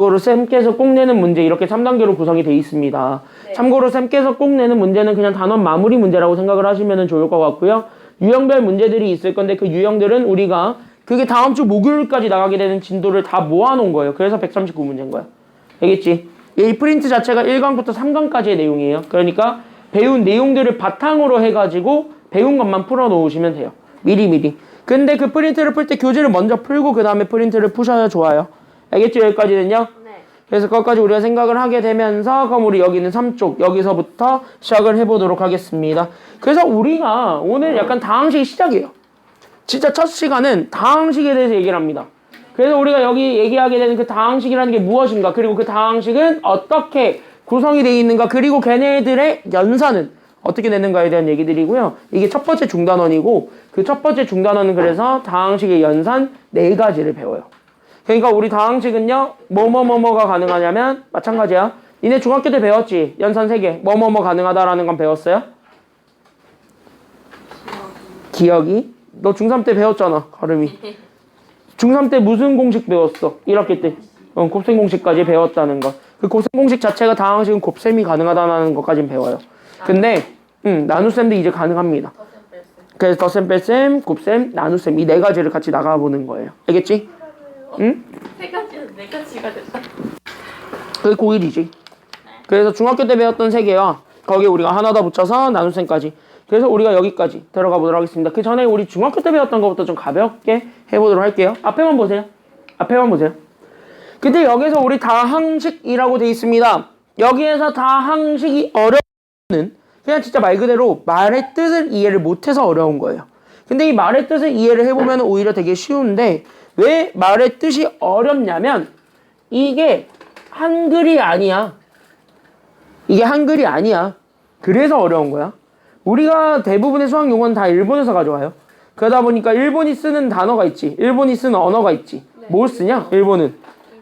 참고로 쌤께서 꼭 내는 문제 이렇게 3단계로 구성이 돼 있습니다. 네. 참고로 쌤께서 꼭 내는 문제는 그냥 단원 마무리 문제라고 생각을 하시면 좋을 것 같고요. 유형별 문제들이 있을 건데 그 유형들은 우리가 그게 다음 주 목요일까지 나가게 되는 진도를 다 모아놓은 거예요. 그래서 139문제인 거야. 알겠지? 이 프린트 자체가 1강부터 3강까지의 내용이에요. 그러니까 배운 내용들을 바탕으로 해가지고 배운 것만 풀어놓으시면 돼요. 미리미리. 근데 그 프린트를 풀 때 교재를 먼저 풀고 그 다음에 프린트를 푸셔야 좋아요. 알겠죠? 여기까지는요? 네. 그래서 그것까지 우리가 생각을 하게 되면서 그럼 우리 여기는 3쪽 여기서부터 시작을 해보도록 하겠습니다. 그래서 우리가 오늘 약간 다항식 시작이에요. 진짜 첫 시간은 다항식에 대해서 얘기를 합니다. 그래서 우리가 여기 얘기하게 되는 그 다항식이라는 게 무엇인가, 그리고 그 다항식은 어떻게 구성이 되어 있는가, 그리고 걔네들의 연산은 어떻게 되는가에 대한 얘기들이고요. 이게 첫 번째 중단원이고 그 첫 번째 중단원은 그래서 다항식의 연산 4가지를 배워요. 그러니까 우리 다항식은요, 뭐뭐뭐뭐가 가능하냐면 마찬가지야. 니네 중학교 때 배웠지? 연산 3개. 뭐뭐뭐 가능하다라는 건 배웠어요? 기억이? 너 중3 때 배웠잖아, 가름이. 중3 때 무슨 공식 배웠어? 1학기 때. 곱셈 공식까지 배웠다는 거. 그 곱셈 공식 자체가 다항식은 곱셈이 가능하다는 것까지는 배워요. 근데 나눗셈도 이제 가능합니다. 그래서 덧셈, 뺄셈, 곱셈, 나눗셈 이 4가지를 같이 나가보는 거예요. 알겠지? 응? 3가지는 4가지가 됐다. 그게 고1이지. 그래서 중학교 때 배웠던 3개와 거기에 우리가 하나 더 붙여서 나눗셈까지. 그래서 우리가 여기까지 들어가 보도록 하겠습니다. 그 전에 우리 중학교 때 배웠던 것부터 좀 가볍게 해보도록 할게요. 앞에만 보세요. 앞에만 보세요. 근데 여기서 우리 다항식이라고 돼 있습니다. 여기에서 다항식이 어려운 그냥 진짜 말 그대로 말의 뜻을 이해를 못해서 어려운 거예요. 근데 이 말의 뜻을 이해를 해보면 오히려 되게 쉬운데 왜 말의 뜻이 어렵냐면 이게 한글이 아니야. 이게 한글이 아니야. 그래서 어려운 거야. 우리가 대부분의 수학 용어는 다 일본에서 가져와요. 그러다 보니까 일본이 쓰는 단어가 있지. 일본이 쓰는 언어가 있지. 뭘 쓰냐? 일본은.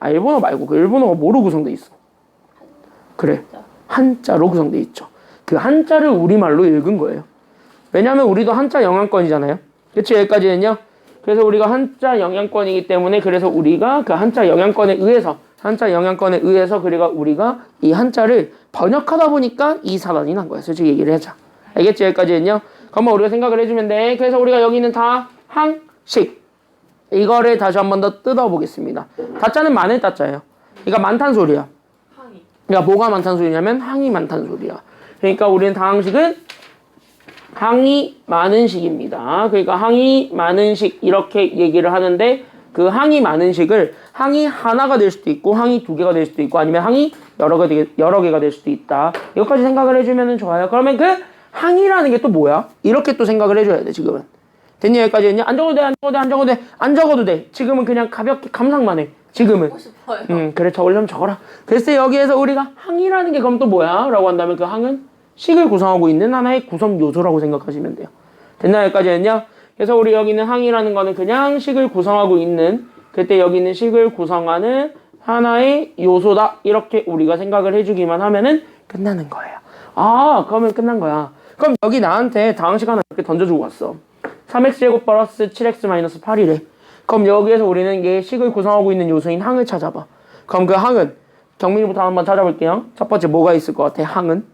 일본어 말고 그 일본어가 뭐로 구성돼 있어? 그래. 한자로 구성돼 있죠. 그 한자를 우리말로 읽은 거예요. 왜냐하면 우리도 한자 영향권이잖아요. 그치? 여기까지는요. 그래서 우리가 한자 영향권이기 때문에 그래서 우리가 그 한자 영향권에 의해서 그리고 우리가 이 한자를 번역하다 보니까 이 사단이 난 거야. 솔직히 얘기를 하자. 알겠지? 여기까지는요. 그러면 우리가 생각을 해주면 돼. 그래서 우리가 여기는 다항식 이거를 다시 한 번 더 뜯어보겠습니다. 다자는 많을 다자예요. 그러니까 많다는 소리야. 항이. 그러니까 뭐가 많다는 소리냐면 항이 많다는 소리야. 그러니까 우리는 다항식은 항이 많은 식입니다. 그러니까 항이 많은 식 이렇게 얘기를 하는데 그 항이 많은 식을 항이 하나가 될 수도 있고 항이 2개가 될 수도 있고 아니면 항이 여러 개가 될 수도 있다. 이것까지 생각을 해주면 좋아요. 그러면 그 항이라는 게 또 뭐야? 이렇게 또 생각을 해줘야 돼. 지금은 됐냐? 여기까지는요? 안 적어도 돼. 지금은 그냥 가볍게 감상만 해. 지금은. 하고 싶어요. 그래, 적으려면 적어라. 그래서 여기에서 우리가 항이라는 게 그럼 또 뭐야? 라고 한다면 그 항은 식을 구성하고 있는 하나의 구성 요소라고 생각하시면 돼요. 됐나? 여기까지는요? 그래서 우리 여기는 항이라는 거는 그냥 식을 구성하고 있는, 그때 여기는 식을 구성하는 하나의 요소다. 이렇게 우리가 생각을 해주기만 하면은 끝나는 거예요. 그러면 끝난 거야. 그럼 여기 나한테 다항식 하나 이렇게 던져주고 왔어. 3x제곱 플러스 7x 마이너스 8이래. 그럼 여기에서 우리는 얘 식을 구성하고 있는 요소인 항을 찾아봐. 그럼 그 항은 경민이부터 한번 찾아볼게요. 첫 번째 뭐가 있을 것 같아? 항은?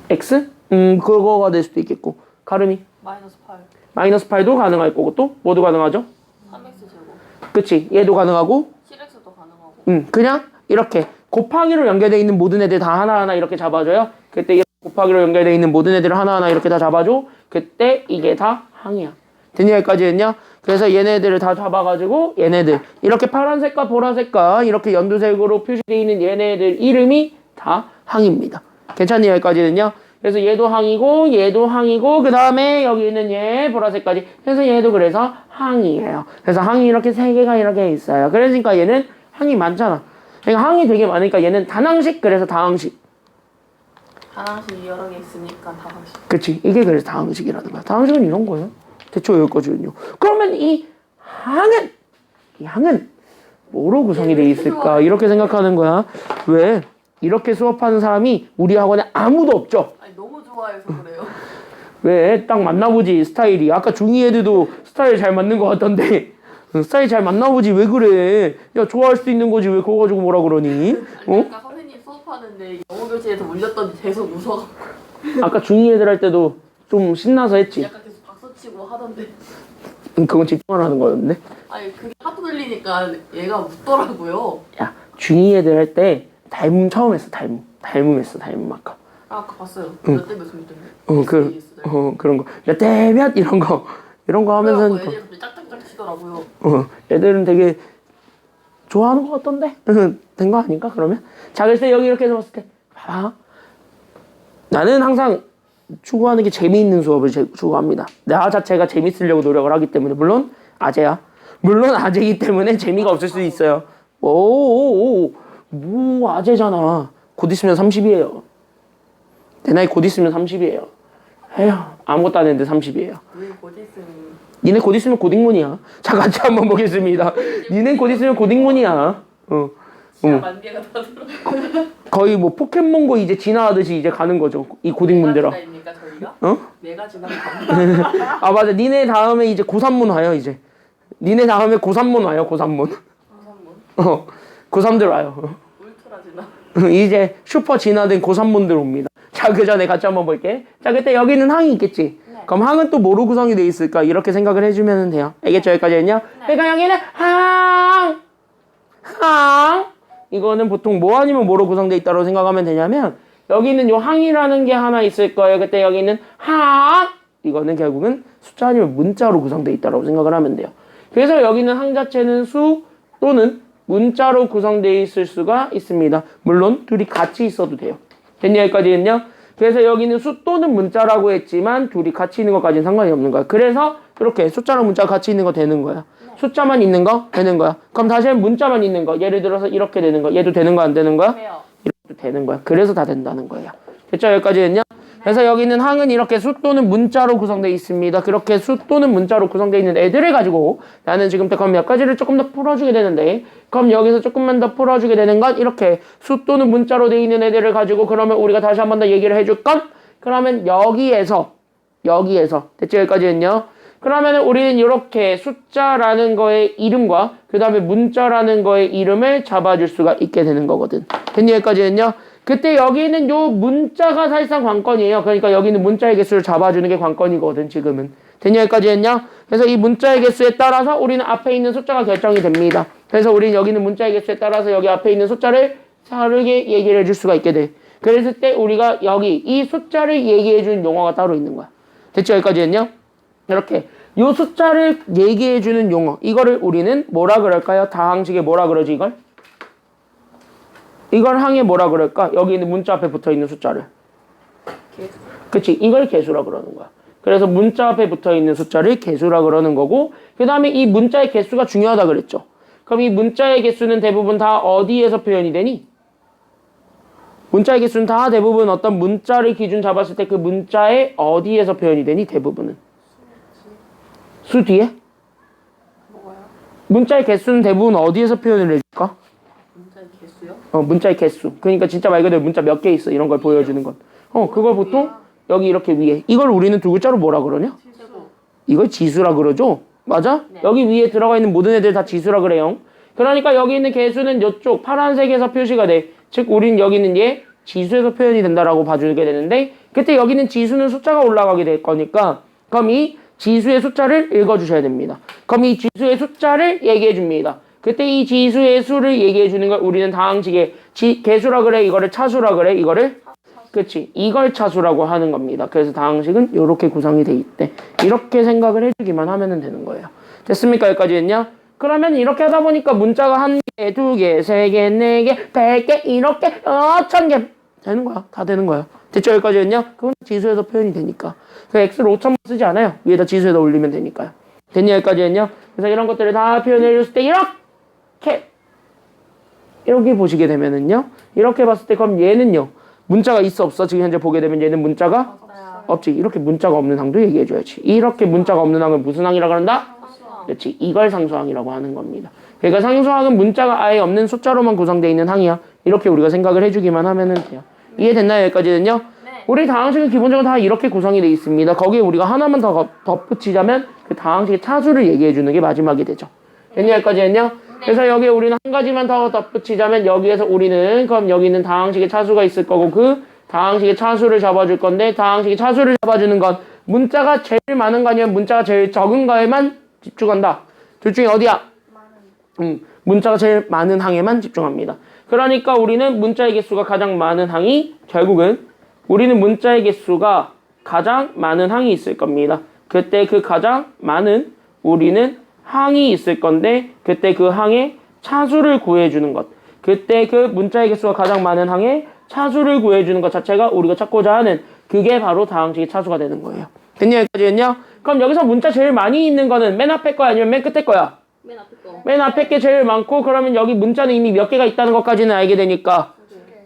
X? 그거가 될 수도 있겠고. 가름이? 마이너스 8. 마이너스 8도 가능할 거고 또? 뭐도 가능하죠? 3x제곱. 그치? 얘도 가능하고 7x도 가능하고. 그냥 이렇게 곱하기로 연결되어 있는 모든 애들 다 하나하나 이렇게 잡아줘요. 그때 이렇게 곱하기로 연결되어 있는 모든 애들을 하나하나 이렇게 다 잡아줘. 그때 이게 다 항이야. 됐냐? 여기까지는요? 그래서 얘네들을 다 잡아가지고 얘네들 이렇게 파란색과 보라색과 이렇게 연두색으로 표시되어 있는 얘네들 이름이 다 항입니다. 괜찮니? 여기까지는요? 그래서 얘도 항이고 얘도 항이고 그 다음에 여기 있는 얘 보라색까지 그래서 얘도 그래서 항이에요. 그래서 항이 이렇게 3개가 이렇게 있어요. 그러니까 얘는 항이 많잖아. 그러니까 항이 되게 많으니까 얘는 단항식 그래서 다항식. 다항식이 여러 개 있으니까 다항식. 그치? 이게 그래서 다항식이라는 거야. 다항식은 이런 거예요. 대충 여기까지는요. 그러면 이 항은 뭐로 구성이 돼 있을까? 이렇게 생각하는 거야. 왜? 이렇게 수업하는 사람이 우리 학원에 아무도 없죠. 아니 너무 좋아해서 그래요. 왜? 딱 만나보지 스타일이. 아까 중2 애들도 스타일 잘 맞는 것 같던데. 스타일 잘 맞나 보지 왜 그래? 야 좋아할 수 있는 거지 왜 그거 가지고 뭐라 그러니? 아니, 아까 선생님 수업하는데 영어 교실에서 울렸더니 계속 웃어갖고 아까 중2 애들 할 때도 좀 신나서 했지. 약간 계속 박수치고 하던데. 그건 집중을 하는 거였는데. 아니 그게 하도 들리니까 얘가 웃더라고요. 야 중2 애들 할 때 닮음 처음 했어 닮음 했어 닮음 아까. 아까 봤어요. 몇 대 몇 소리 때문에. 그런 거 몇 대 몇 이런 거 하면서 하니까 애들이 짝짝짝 치더라고요. 애들은 되게 좋아하는 거 같던데. 된 거 아닌가 그러면? 자 글쎄 여기 이렇게 해서 봤을 때 봐봐. 나는 항상 추구하는 게 재미있는 수업을 추구합니다. 나 자체가 재밌으려고 노력을 하기 때문에 물론 아재야. 물론 아재이기 때문에 재미가 없을 수도 있어요. 뭐 아재잖아. 곧 있으면 30이에요. 내 나이 곧 있으면 30이에요. 에휴 아무것도 안 했는데 30이에요. 곧 있으면. 니네 곧 있으면 고딩문이야. 자 같이 한번 보겠습니다. 니네 곧 있으면 고딩문이야. 만개가 다 들어. 거의 뭐 포켓몬고 이제 진화하듯이 이제 가는 거죠. 이 고딩문들아. 입니까 저희가? 어? 내가 지나면 갑니다. 아 맞아. 니네 다음에 이제 고3문 와요 이제. 니네 다음에 고3문 와요 고3문. 고3들 와요. 울트라 지나. 이제 슈퍼 진화된 고3문들 옵니다. 자 그 전에 같이 한번 볼게. 자 그때 여기는 항이 있겠지. 네. 그럼 항은 또 뭐로 구성이 돼 있을까? 이렇게 생각을 해주면 돼요. 알겠죠? 여기까지는요? 네. 그러니까 여기는 항 이거는 보통 뭐 아니면 뭐로 구성되어 있다고 생각하면 되냐면 여기는 요 항이라는 게 하나 있을 거예요. 그때 여기는 항 이거는 결국은 숫자 아니면 문자로 구성되어 있다고 생각을 하면 돼요. 그래서 여기는 항 자체는 수 또는 문자로 구성되어 있을 수가 있습니다. 물론 둘이 같이 있어도 돼요. 됐냐 여기까지는요? 그래서 여기는 수 또는 문자라고 했지만 둘이 같이 있는 것까지는 상관이 없는 거야. 그래서 이렇게 숫자랑 문자가 같이 있는 거 되는 거야. 숫자만 있는 거 되는 거야. 그럼 다시 한번 문자만 있는 거. 예를 들어서 이렇게 되는 거. 얘도 되는 거 안 되는 거야? 왜요? 이렇게 되는 거야. 그래서 다 된다는 거야. 됐죠? 여기까지는요? 그래서 여기는 항은 이렇게 수 또는 문자로 구성되어 있습니다. 그렇게 수 또는 문자로 구성되어 있는 애들을 가지고 나는 지금부터 그럼 몇 가지를 조금 더 풀어주게 되는데 그럼 여기서 조금만 더 풀어주게 되는 건 이렇게 수 또는 문자로 되어 있는 애들을 가지고 그러면 우리가 다시 한 번 더 얘기를 해줄 건 그러면 여기에서 됐죠? 여기까지는요? 그러면 우리는 이렇게 숫자라는 거의 이름과 그 다음에 문자라는 거의 이름을 잡아줄 수가 있게 되는 거거든. 됐니? 여기까지는요? 그때 여기는 요 문자가 사실상 관건이에요. 그러니까 여기는 문자의 개수를 잡아주는 게 관건이거든 지금은. 됐냐 여기까지 했냐? 그래서 이 문자의 개수에 따라서 우리는 앞에 있는 숫자가 결정이 됩니다. 그래서 우리는 여기는 문자의 개수에 따라서 여기 앞에 있는 숫자를 다르게 얘기를 해줄 수가 있게 돼. 그랬을 때 우리가 여기 이 숫자를 얘기해 주는 용어가 따로 있는 거야. 됐죠 여기까지 했냐? 이렇게 요 숫자를 얘기해 주는 용어 이거를 우리는 뭐라 그럴까요? 다항식에 뭐라 그러지 이걸? 이걸 항에 뭐라 그럴까? 여기 있는 문자 앞에 붙어있는 숫자를. 개수. 그치? 이걸 개수라 그러는 거야. 그래서 문자 앞에 붙어있는 숫자를 개수라 그러는 거고 그 다음에 이 문자의 개수가 중요하다 그랬죠. 그럼 이 문자의 개수는 대부분 다 어디에서 표현이 되니? 문자의 개수는 다 대부분 어떤 문자를 기준 잡았을 때 그 문자의 어디에서 표현이 되니? 대부분은. 수 뒤에? 뭐가요? 문자의 개수는 대부분 어디에서 표현을 해줄까? 문자의 개수요? 문자의 개수. 그러니까 진짜 말 그대로 문자 몇 개 있어. 이런 걸 보여주는 건. 그걸 보통 여기 이렇게 위에. 이걸 우리는 두 글자로 뭐라 그러냐? 실수. 이걸 지수라 그러죠? 맞아? 네. 여기 위에 들어가 있는 모든 애들 다 지수라 그래요. 그러니까 여기 있는 개수는 이쪽 파란색에서 표시가 돼. 즉 우린 여기는 얘 지수에서 표현이 된다라고 봐주게 되는데 그때 여기는 지수는 숫자가 올라가게 될 거니까 그럼 이 지수의 숫자를 읽어주셔야 됩니다. 그럼 이 지수의 숫자를 얘기해 줍니다. 그때 이 지수의 수를 얘기해 주는 걸 우리는 다항식에 개수라 그래 이거를 차수라 그래 이거를 그치 이걸 차수라고 하는 겁니다. 그래서 다항식은 이렇게 구성이 돼 있대. 이렇게 생각을 해주기만 하면 되는 거예요. 됐습니까? 여기까지 했냐? 그러면 이렇게 하다 보니까 문자가 한 개, 두 개, 세 개, 네 개, 100개 이렇게 1000개 되는 거야. 다 되는 거야. 됐죠? 여기까지 했냐? 그건 지수에서 표현이 되니까. 그 x를 5000번 쓰지 않아요. 위에다 지수에다 올리면 되니까요. 됐냐? 여기까지 했냐? 그래서 이런 것들을 다 표현해 줬을 때 이렇게 보시게 되면은요. 이렇게 봤을 때 그럼 얘는요. 문자가 있어 없어? 지금 현재 보게 되면 얘는 문자가 없지. 이렇게 문자가 없는 항도 얘기해 줘야지. 이렇게 문자가 없는 항은 무슨 항이라고 한다? 그렇지. 이걸 상수항이라고 하는 겁니다. 그러니까 상수항은 문자가 아예 없는 숫자로만 구성되어 있는 항이야. 이렇게 우리가 생각을 해주기만 하면 돼요. 이해됐나요? 여기까지는요? 네. 우리 다항식은 기본적으로 다 이렇게 구성이 되어 있습니다. 거기에 우리가 하나만 더 덧붙이자면 그 다항식의 차수를 얘기해 주는 게 마지막이 되죠. 됐냐 여기까지 했냐? 그래서 여기에 우리는 한 가지만 더 덧붙이자면 여기에서 우리는 그럼 여기 있는 다항식의 차수가 있을 거고 그 다항식의 차수를 잡아줄 건데 다항식의 차수를 잡아주는 건 문자가 제일 많은 거 아니면 문자가 제일 적은 거에만 집중한다. 둘 중에 어디야? 문자가 제일 많은 항에만 집중합니다. 그러니까 우리는 문자의 개수가 가장 많은 항이 결국은 우리는 문자의 개수가 가장 많은 항이 있을 겁니다. 그때 그 가장 많은 우리는 항이 있을 건데 그때 그 항의 차수를 구해주는 것. 그때 그 문자의 개수가 가장 많은 항의 차수를 구해주는 것 자체가 우리가 찾고자 하는 그게 바로 다항식의 차수가 되는 거예요. 됐냐 여기까지 했냐? 그럼 여기서 문자 제일 많이 있는 거는 맨 앞에 거야 아니면 맨 끝에 거야? 맨 앞에 거. 맨 앞에 게 제일 많고 그러면 여기 문자는 이미 몇 개가 있다는 것까지는 알게 되니까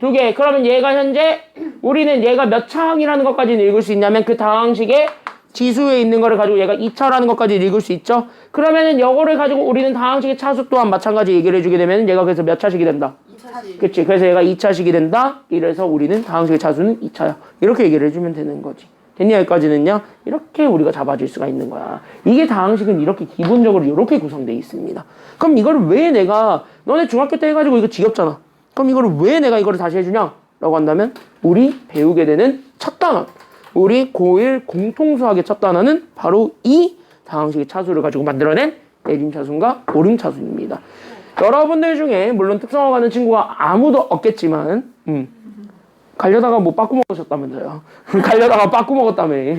2개. 그러면 얘가 현재 우리는 얘가 몇 차항이라는 것까지는 읽을 수 있냐면 그 다항식의 지수에 있는 거를 가지고 얘가 2차라는 것까지 읽을 수 있죠. 그러면은 요거를 가지고 우리는 다항식의 차수 또한 마찬가지 얘기를 해주게 되면 얘가 그래서 몇 차식이 된다. 2차식. 그치. 그래서 얘가 2차식이 된다. 이래서 우리는 다항식의 차수는 2차야. 이렇게 얘기를 해주면 되는 거지. 됐냐 여기까지는요. 이렇게 우리가 잡아줄 수가 있는 거야. 이게 다항식은 이렇게 기본적으로 이렇게 구성되어 있습니다. 그럼 이걸 왜 내가 너네 중학교 때 해가지고 이거 지겹잖아. 그럼 이거를 왜 내가 이거를 다시 해주냐? 라고 한다면 우리 배우게 되는 첫 단원 우리 고1 공통수학의 첫 단원은 바로 이 다항식의 차수를 가지고 만들어낸 내림차수과 오름차수입니다. 여러분들 중에 물론 특성화 가는 친구가 아무도 없겠지만 가려다가 뭐 빠꾸 먹으셨다면서요. 가려다가 빠꾸 먹었다며.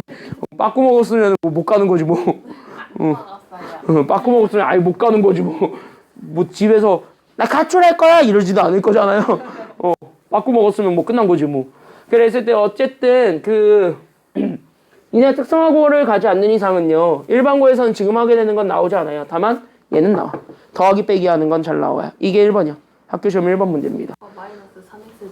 빠꾸 먹었으면 뭐 못 가는 거지 뭐. 빠꾸 먹었으면 아예 못 가는 거지 뭐. 뭐 집에서 나 가출할 거야 이러지도 않을 거잖아요. 빠꾸 먹었으면 뭐 끝난 거지 뭐. 그랬을 때 어쨌든 이내 특성화고를 가지 않는 이상은요. 일반고에서는 지금 하게 되는 건 나오지 않아요. 다만 얘는 나와. 더하기 빼기 하는 건 잘 나와요. 이게 1번이야. 학교 시험 1번 문제입니다. 마이너스 3x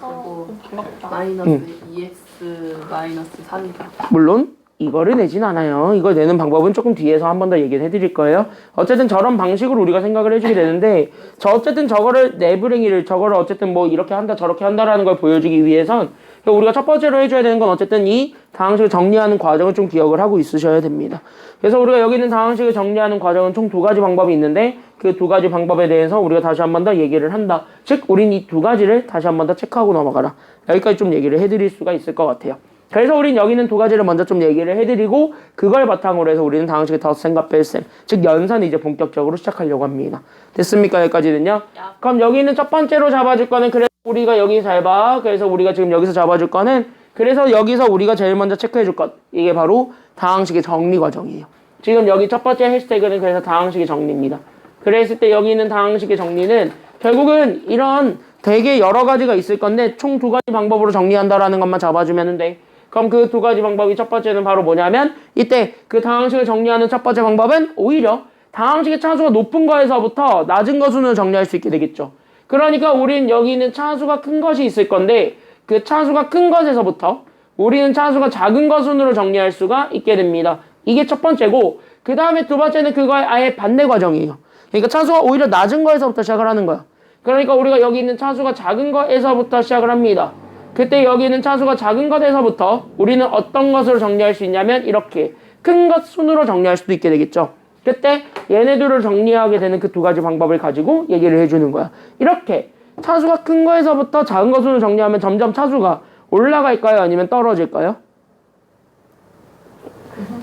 제곱 마이너스 2x 마이너스 3이다. 물론 이거를 내진 않아요. 이걸 내는 방법은 조금 뒤에서 한 번 더 얘기를 해드릴 거예요. 어쨌든 저런 방식으로 우리가 생각을 해주게 되는데 어쨌든 저거를 내부랭이를 저거를 어쨌든 뭐 이렇게 한다 저렇게 한다라는 걸 보여주기 위해선 우리가 첫 번째로 해줘야 되는 건 어쨌든 이 다항식을 정리하는 과정을 좀 기억을 하고 있으셔야 됩니다. 그래서 우리가 여기 있는 다항식을 정리하는 과정은 총 2가지 방법이 있는데 그 2가지 방법에 대해서 우리가 다시 한 번 더 얘기를 한다. 즉 우린 이 2가지를 다시 한 번 더 체크하고 넘어가라. 여기까지 좀 얘기를 해드릴 수가 있을 것 같아요. 그래서 우린 여기 있는 2가지를 먼저 좀 얘기를 해드리고 그걸 바탕으로 해서 우리는 다항식의 덧셈과 뺄셈 즉 연산을 이제 본격적으로 시작하려고 합니다. 됐습니까? 여기까지는요? 그럼 여기 있는 첫 번째로 잡아줄 거는 그래서 우리가 여기 잘 봐. 그래서 우리가 지금 여기서 잡아줄 거는 그래서 여기서 우리가 제일 먼저 체크해줄 것 이게 바로 다항식의 정리 과정이에요. 지금 여기 첫 번째 해시태그는 그래서 다항식의 정리입니다. 그랬을 때 여기 있는 다항식의 정리는 결국은 이런 되게 여러 가지가 있을 건데 총 2가지 방법으로 정리한다라는 것만 잡아주면 돼. 그럼 그 2가지 방법이 첫 번째는 바로 뭐냐면 이때 그 다항식을 정리하는 첫 번째 방법은 오히려 다항식의 차수가 높은 거에서부터 낮은 거 순으로 정리할 수 있게 되겠죠. 그러니까 우린 여기 있는 차수가 큰 것이 있을 건데 그 차수가 큰 것에서부터 우리는 차수가 작은 것 순으로 정리할 수가 있게 됩니다. 이게 첫 번째고 그 다음에 두 번째는 그거의 아예 반대 과정이에요. 그러니까 차수가 오히려 낮은 거에서부터 시작을 하는 거야. 그러니까 우리가 여기 있는 차수가 작은 거에서부터 시작을 합니다. 그때 여기 있는 차수가 작은 것에서부터 우리는 어떤 것으로 정리할 수 있냐면 이렇게 큰 것 순으로 정리할 수도 있게 되겠죠. 그때 얘네들을 정리하게 되는 그 2가지 방법을 가지고 얘기를 해주는 거야. 이렇게 차수가 큰 거에서부터 작은 것 순으로 정리하면 점점 차수가 올라갈까요? 아니면 떨어질까요?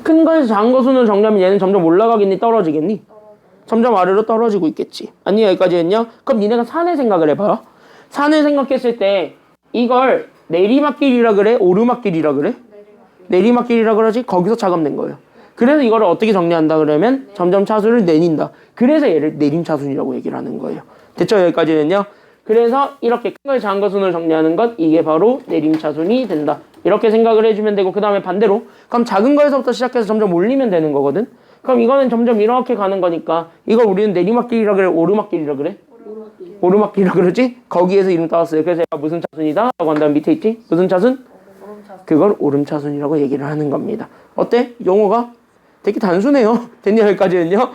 큰 거에서 작은 것 순으로 정리하면 얘는 점점 올라가겠니? 떨어지겠니? 점점 아래로 떨어지고 있겠지. 아니 여기까지 했냐? 그럼 니네가 산을 생각을 해봐요. 산을 생각했을 때 이걸 내리막길이라 그래? 오르막길이라 그래? 내리막길이라 그러지? 거기서 차감된 거예요. 그래서 이거를 어떻게 정리한다 그러면 점점 차수를 내린다. 그래서 얘를 내림차순이라고 얘기를 하는 거예요. 됐죠? 여기까지는요. 그래서 이렇게 큰 걸 작은 것 순으로 정리하는 것 이게 바로 내림차순이 된다. 이렇게 생각을 해주면 되고 그 다음에 반대로 그럼 작은 거에서부터 시작해서 점점 올리면 되는 거거든. 그럼 이거는 점점 이렇게 가는 거니까 이걸 우리는 내리막길이라 그래? 오르막길이라 그래? 오르막길이라 그러지? 거기에서 이름 따왔어요. 그래서 얘가 무슨 차순이다? 라고 한다면 밑에 있지? 무슨 차순? 그걸 오름차순이라고 얘기를 하는 겁니다. 어때? 용어가 되게 단순해요. 됐냐 여기까지는요?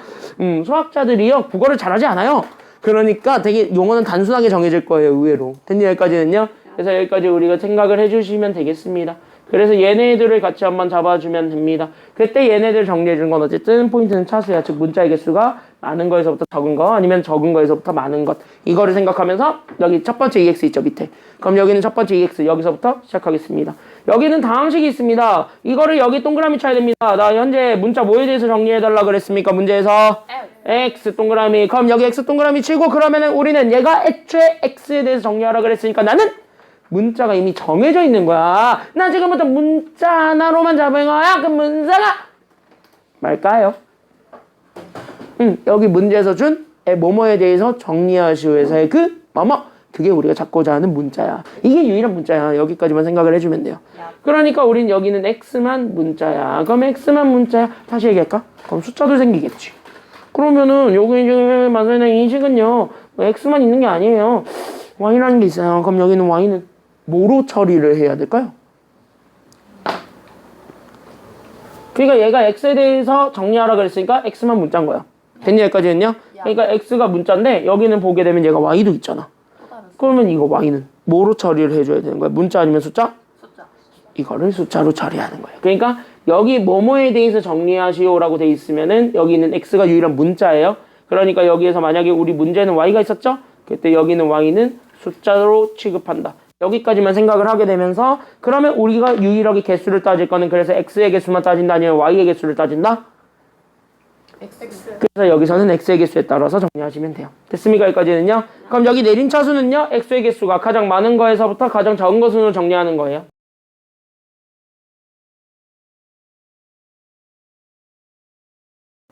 수학자들이요 국어를 잘하지 않아요. 그러니까 되게 용어는 단순하게 정해질 거예요. 의외로. 됐냐 여기까지는요? 그래서 여기까지 우리가 생각을 해주시면 되겠습니다. 그래서 얘네들을 같이 한번 잡아주면 됩니다. 그때 얘네들 정리해주는 건 어쨌든 포인트는 차수야. 즉 문자의 개수가 많은 거에서부터 적은 거 아니면 적은 거에서부터 많은 것. 이거를 생각하면서 여기 첫 번째 EX 있죠 밑에. 그럼 여기는 첫 번째 EX 여기서부터 시작하겠습니다. 여기는 다항식이 있습니다. 이거를 여기 동그라미 쳐야 됩니다. 나 현재 문자 뭐에 대해서 정리해달라 그랬습니까? 문제에서 X 동그라미. 그럼 여기 X 동그라미 치고 그러면은 우리는 얘가 애초에 X에 대해서 정리하라 그랬으니까 나는 문자가 이미 정해져 있는 거야. 나 지금부터 문자 하나로만 잡은 거야. 그럼 문자가 말까요? 여기 문제에서 준 뭐뭐에 대해서 정리하시오에서의 그 뭐뭐. 그게 우리가 잡고자 하는 문자야. 이게 유일한 문자야. 여기까지만 생각을 해주면 돼요. 그러니까 우린 여기는 X만 문자야. 그럼 X만 문자야. 다시 얘기할까? 그럼 숫자도 생기겠지. 그러면은 여기 지금 만선이나 이 식은요. X만 있는 게 아니에요. Y라는 게 있어요. 그럼 여기는 Y는 뭐로 처리를 해야 될까요? 그러니까 얘가 X에 대해서 정리하라 그랬으니까 X만 문자인 거야. 됐니 여기까지는요? 그러니까 X가 문자인데 여기는 보게 되면 얘가 Y도 있잖아. 그러면 이거 Y는 뭐로 처리를 해줘야 되는 거야? 문자 아니면 숫자? 숫자. 이거를 숫자로 처리하는 거예요. 그러니까 여기 뭐뭐에 대해서 정리하시오라고 돼 있으면은 여기는 X가 유일한 문자예요. 그러니까 여기에서 만약에 우리 문제는 Y가 있었죠? 그때 여기는 Y는 숫자로 취급한다. 여기까지만 생각을 하게 되면서 그러면 우리가 유일하게 개수를 따질 거는 그래서 X의 개수만 따진다 아니면 Y의 개수를 따진다? X. 그래서 여기서는 X의 개수에 따라서 정리하시면 돼요. 됐습니까? 여기까지는요? 그럼 여기 내린 차수는요? X의 개수가 가장 많은 거에서부터 가장 적은 거 순으로 정리하는 거예요.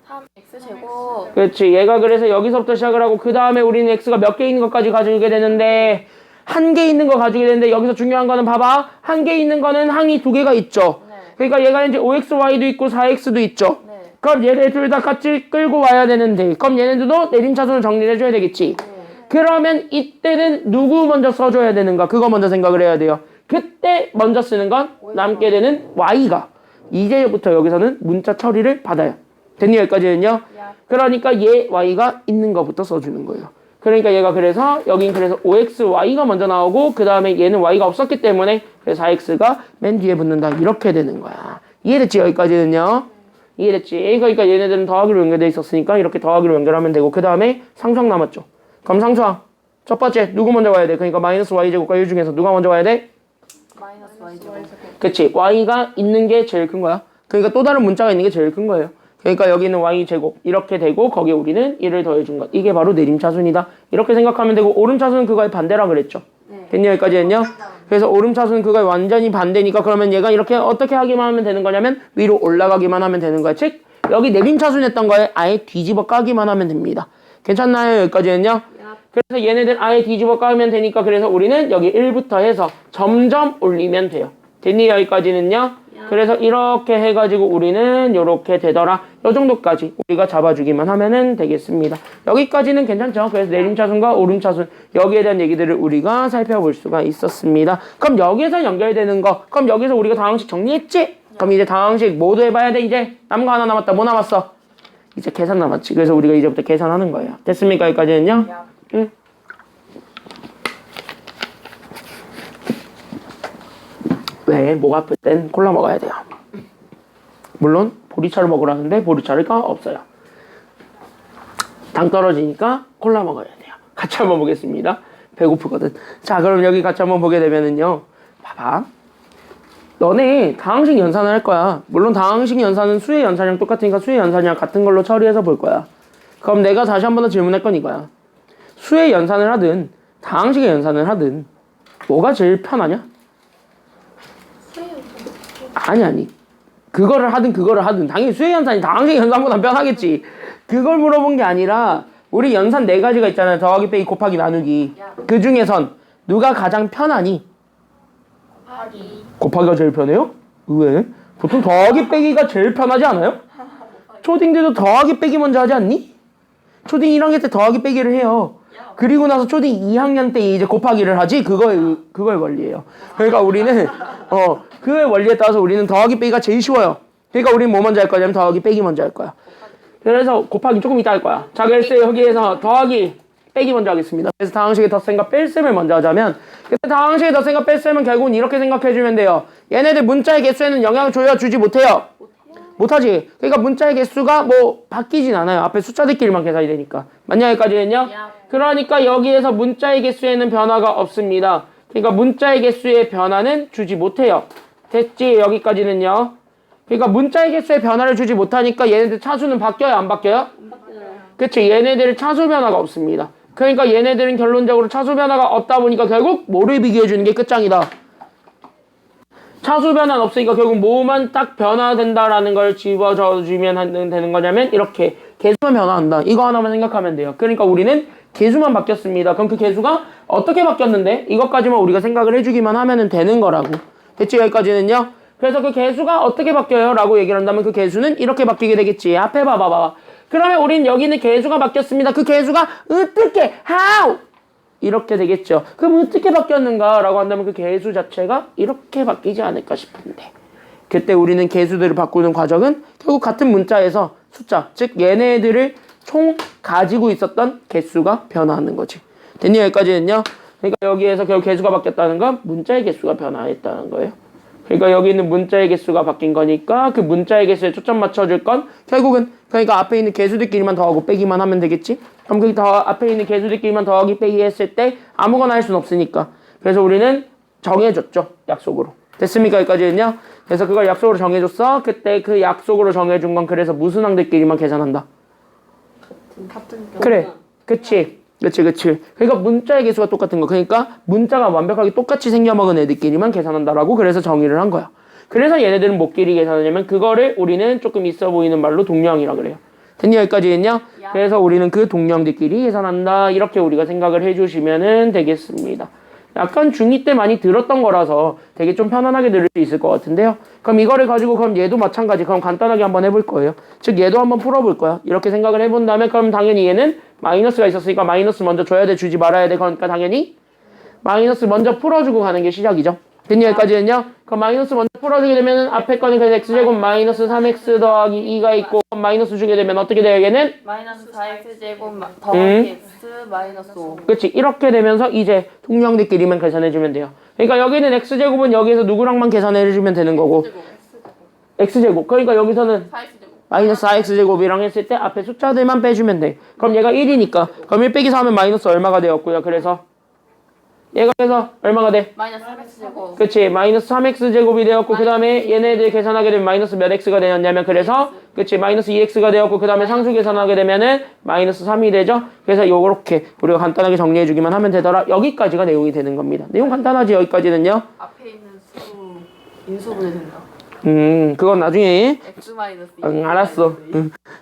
3X제곱. 그렇지. 얘가 그래서 여기서부터 시작을 하고 그 다음에 우리는 X가 몇 개 있는 것까지 가지게 되는데 한 개 있는 거 가지게 되는데 여기서 중요한 거는 봐봐. 한 개 있는 거는 항이 두 개가 있죠. 네. 그러니까 얘가 이제 5XY도 있고 4X도 있죠. 네. 그럼 얘네 둘 다 같이 끌고 와야 되는데 그럼 얘네들도 내림 차순을 정리를 해줘야 되겠지. 그러면 이때는 누구 먼저 써줘야 되는가? 그거 먼저 생각을 해야 돼요. 그때 먼저 쓰는 건 남게 되는 Y가 이제부터 여기서는 문자 처리를 받아요. 됐니 여기까지는요? 그러니까 얘 Y가 있는 거부터 써주는 거예요. 그러니까 얘가 그래서 여긴 그래서 5XY가 먼저 나오고 그 다음에 얘는 Y가 없었기 때문에 그래서 4X가 맨 뒤에 붙는다. 이렇게 되는 거야. 이해됐지 여기까지는요? 이해됐지? 그러니까 얘네들은 더하기로 연결돼 있었으니까 이렇게 더하기로 연결하면 되고 그 다음에 상수항 남았죠. 그럼 상수항 첫 번째 누구 먼저 와야 돼? 그러니까 마이너스 Y제곱과 1 중에서 누가 먼저 와야 돼? 마이너스 Y제곱. 그치. Y가 있는 게 제일 큰 거야. 그러니까 또 다른 문자가 있는 게 제일 큰 거예요. 그러니까 여기는 Y제곱 이렇게 되고 거기에 우리는 1을 더해준 것. 이게 바로 내림차순이다. 이렇게 생각하면 되고 오름차순은 그거의 반대라 그랬죠. 됐니 여기까지는요? 그래서 오름차순은 그거의 완전히 반대니까 그러면 얘가 이렇게 어떻게 하기만 하면 되는 거냐면 위로 올라가기만 하면 되는 거야. 즉 여기 내림차순 했던 거에 아예 뒤집어 까기만 하면 됩니다. 괜찮나요 여기까지는요? 그래서 얘네들 아예 뒤집어 까면 되니까 그래서 우리는 여기 1부터 해서 점점 올리면 돼요. 됐니 여기까지는요? 그래서 이렇게 해가지고 우리는 이렇게 되더라. 요 정도까지 우리가 잡아주기만 하면은 되겠습니다. 여기까지는 괜찮죠? 그래서 내림차순과 오름차순 여기에 대한 얘기들을 우리가 살펴볼 수가 있었습니다. 그럼 여기에서 연결되는 거 그럼 여기서 우리가 다항식 정리했지? 그럼 이제 다항식 모두 해봐야 돼. 이제 남은 거 하나 남았다. 뭐 남았어? 이제 계산 남았지. 그래서 우리가 이제부터 계산하는 거예요. 됐습니까? 여기까지는요? 응? 왜? 목 아플 땐 콜라 먹어야 돼요. 물론 보리차를 먹으라는데 보리차가 없어요. 당 떨어지니까 콜라 먹어야 돼요. 같이 한번 보겠습니다. 배고프거든. 자 그럼 여기 같이 한번 보게 되면은요. 봐봐. 너네 다항식 연산을 할 거야. 물론 다항식 연산은 수의 연산이랑 똑같으니까 수의 연산이랑 같은 걸로 처리해서 볼 거야. 그럼 내가 다시 한 번 더 질문할 건 이거야. 수의 연산을 하든 다항식의 연산을 하든 뭐가 제일 편하냐? 아니 그거를 하든 당연히 수의 연산이 다항식 연산보다 편하겠지. 그걸 물어본 게 아니라 우리 연산 4가지가 있잖아요. 더하기 빼기 곱하기 나누기. 그 중에선 누가 가장 편하니? 곱하기가 제일 편해요? 왜? 보통 더하기 빼기가 제일 편하지 않아요? 초딩들도 더하기 빼기 먼저 하지 않니? 초딩 1학년 때 더하기 빼기를 해요. 그리고 나서 초딩 2학년 때 이제 곱하기를 하지. 그거의 원리예요. 그러니까 우리는 그의 원리에 따라서 우리는 더하기 빼기가 제일 쉬워요. 그러니까 우리는 뭐 먼저 할 거냐면 더하기 빼기 먼저 할 거야. 그래서 곱하기 조금 이따 할 거야. 자 그래서 여기에서 더하기 빼기 먼저 하겠습니다. 그래서 다항식의 덧셈과 뺄셈을 먼저 하자면 그때 다항식의 덧셈과 뺄셈은 결국은 이렇게 생각해주면 돼요. 얘네들 문자의 개수에는 영향을 줘야 주지 못해요. 못하지. 그러니까 문자의 개수가 뭐 바뀌진 않아요. 앞에 숫자들끼리만 계산이 되니까. 맞냐 여기까지는요? 그러니까 여기에서 문자의 개수에는 변화가 없습니다. 그러니까 문자의 개수의 변화는 주지 못해요. 됐지? 여기까지는요. 그러니까 문자의 개수의 변화를 주지 못하니까 얘네들 차수는 바뀌어요? 안 바뀌어요? 그치? 얘네들은 차수 변화가 없습니다. 그러니까 얘네들은 결론적으로 차수 변화가 없다 보니까 결국 뭐를 비교해주는 게 끝장이다. 차수 변화는 없으니까 결국 뭐만 딱 변화된다라는 걸 집어줘주면 되는 거냐면 이렇게 개수만 변화한다. 이거 하나만 생각하면 돼요. 그러니까 우리는 개수만 바뀌었습니다. 그럼 그 개수가 어떻게 바뀌었는데 이것까지만 우리가 생각을 해주기만 하면 되는 거라고. 됐지? 여기까지는요. 그래서 그 개수가 어떻게 바뀌어요? 라고 얘기를 한다면 그 개수는 이렇게 바뀌게 되겠지. 앞에 봐봐. 그러면 우린 여기는 개수가 바뀌었습니다. 그 개수가 어떻게? How? 이렇게 되겠죠. 그럼 어떻게 바뀌었는가? 라고 한다면 그 개수 자체가 이렇게 바뀌지 않을까 싶은데 그때 우리는 개수들을 바꾸는 과정은 결국 같은 문자에서 숫자, 즉 얘네들을 총 가지고 있었던 개수가 변화하는 거지. 됐니? 여기까지는요. 그러니까 여기에서 결국 개수가 바뀌었다는 건 문자의 개수가 변화했다는 거예요. 그러니까 여기 있는 문자의 개수가 바뀐 거니까 그 문자의 개수에 초점 맞춰줄 건 결국은 그러니까 앞에 있는 개수들끼리만 더하고 빼기만 하면 되겠지? 그럼 그 앞에 있는 개수들끼리만 더하기 빼기 했을 때 아무거나 할 수는 없으니까 그래서 우리는 정해줬죠. 약속으로. 됐습니까? 여기까지는요. 그래서 그걸 약속으로 정해줬어. 그때 그 약속으로 정해준 건 그래서 무슨 항들끼리만 계산한다. 그래. 그치. 그러니까 문자의 개수가 똑같은 거. 그러니까 문자가 완벽하게 똑같이 생겨먹은 애들끼리만 계산한다라고 그래서 정의를 한 거야. 그래서 얘네들은 뭐끼리 계산하냐면 그거를 우리는 조금 있어 보이는 말로 동량이라 그래요. 됐니? 여기까지는요? 그래서 우리는 그 동량들끼리 계산한다. 이렇게 우리가 생각을 해주시면 되겠습니다. 약간 중2 때 많이 들었던 거라서 되게 좀 편안하게 들을 수 있을 것 같은데요. 그럼 이거를 가지고 그럼 얘도 마찬가지. 그럼 간단하게 한번 해볼 거예요. 즉 얘도 한번 풀어볼 거야. 이렇게 생각을 해본 다음에 그럼 당연히 얘는 마이너스가 있었으니까 마이너스 먼저 줘야 돼, 주지 말아야 돼. 그러니까 당연히 마이너스 먼저 풀어주고 가는 게 시작이죠. 됐니? 여기까지는요? 그럼 마이너스 먼저 풀어주게 되면 앞에 거는 그래서 x제곱 마이너스 3x 더하기 2가 있고 마이너스 주게 되면 어떻게 돼요? 얘는? 마이너스 4x제곱 더하기 x 마이너스 5. 그치. 이렇게 되면서 이제 동량들끼리만 계산해주면 돼요. 그러니까 여기는 x제곱은 여기에서 누구랑만 계산해주면 되는 거고 x제곱. 그러니까 여기서는 4x제곱. 마이너스 4x제곱이랑 했을 때 앞에 숫자들만 빼주면 돼. 그럼 얘가 1이니까 그럼 1 빼기 4하면 마이너스 얼마가 되었고요. 그래서 얘가 그래서 얼마가 돼? 마이너스 3x제곱. 그치. 마이너스 3x제곱이 되었고 그 다음에 얘네들 계산하게 되면 마이너스 몇 x가 되었냐면 그래서 그치. 마이너스 2x가 되었고 그 다음에 상수 계산하게 되면은 마이너스 3이 되죠. 그래서 요렇게 우리가 간단하게 정리해주기만 하면 되더라. 여기까지가 내용이 되는 겁니다. 내용 간단하지. 여기까지는요. 앞에 있는 수 인수분해 된다. 그건 나중에 x 마이너스 2. 알았어.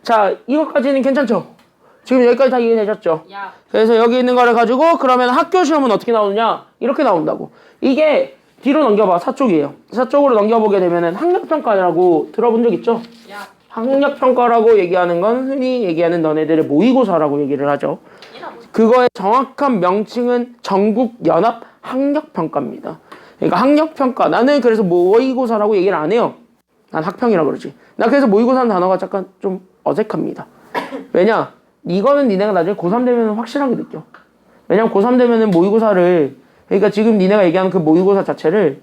자, 이것까지는 괜찮죠? 지금 여기까지 다 이해되셨죠? 야. 그래서 여기 있는 거를 가지고 그러면 학교 시험은 어떻게 나오느냐? 이렇게 나온다고. 이게 뒤로 넘겨봐. 4쪽이에요. 4쪽으로 넘겨보게 되면은 학력평가라고 들어본 적 있죠? 야. 학력평가라고 얘기하는 건 흔히 얘기하는 너네들의 모의고사라고 얘기를 하죠. 그거의 정확한 명칭은 전국연합 학력평가입니다. 그러니까 학력평가. 나는 그래서 모의고사라고 얘기를 안 해요. 난 학평이라고 그러지. 나 그래서 모의고사는 단어가 잠깐 좀 어색합니다. 왜냐? 이거는 니네가 나중에 고3 되면 확실하게 느껴. 왜냐면 고3 되면은 모의고사를 그러니까 지금 니네가 얘기하는 그 모의고사 자체를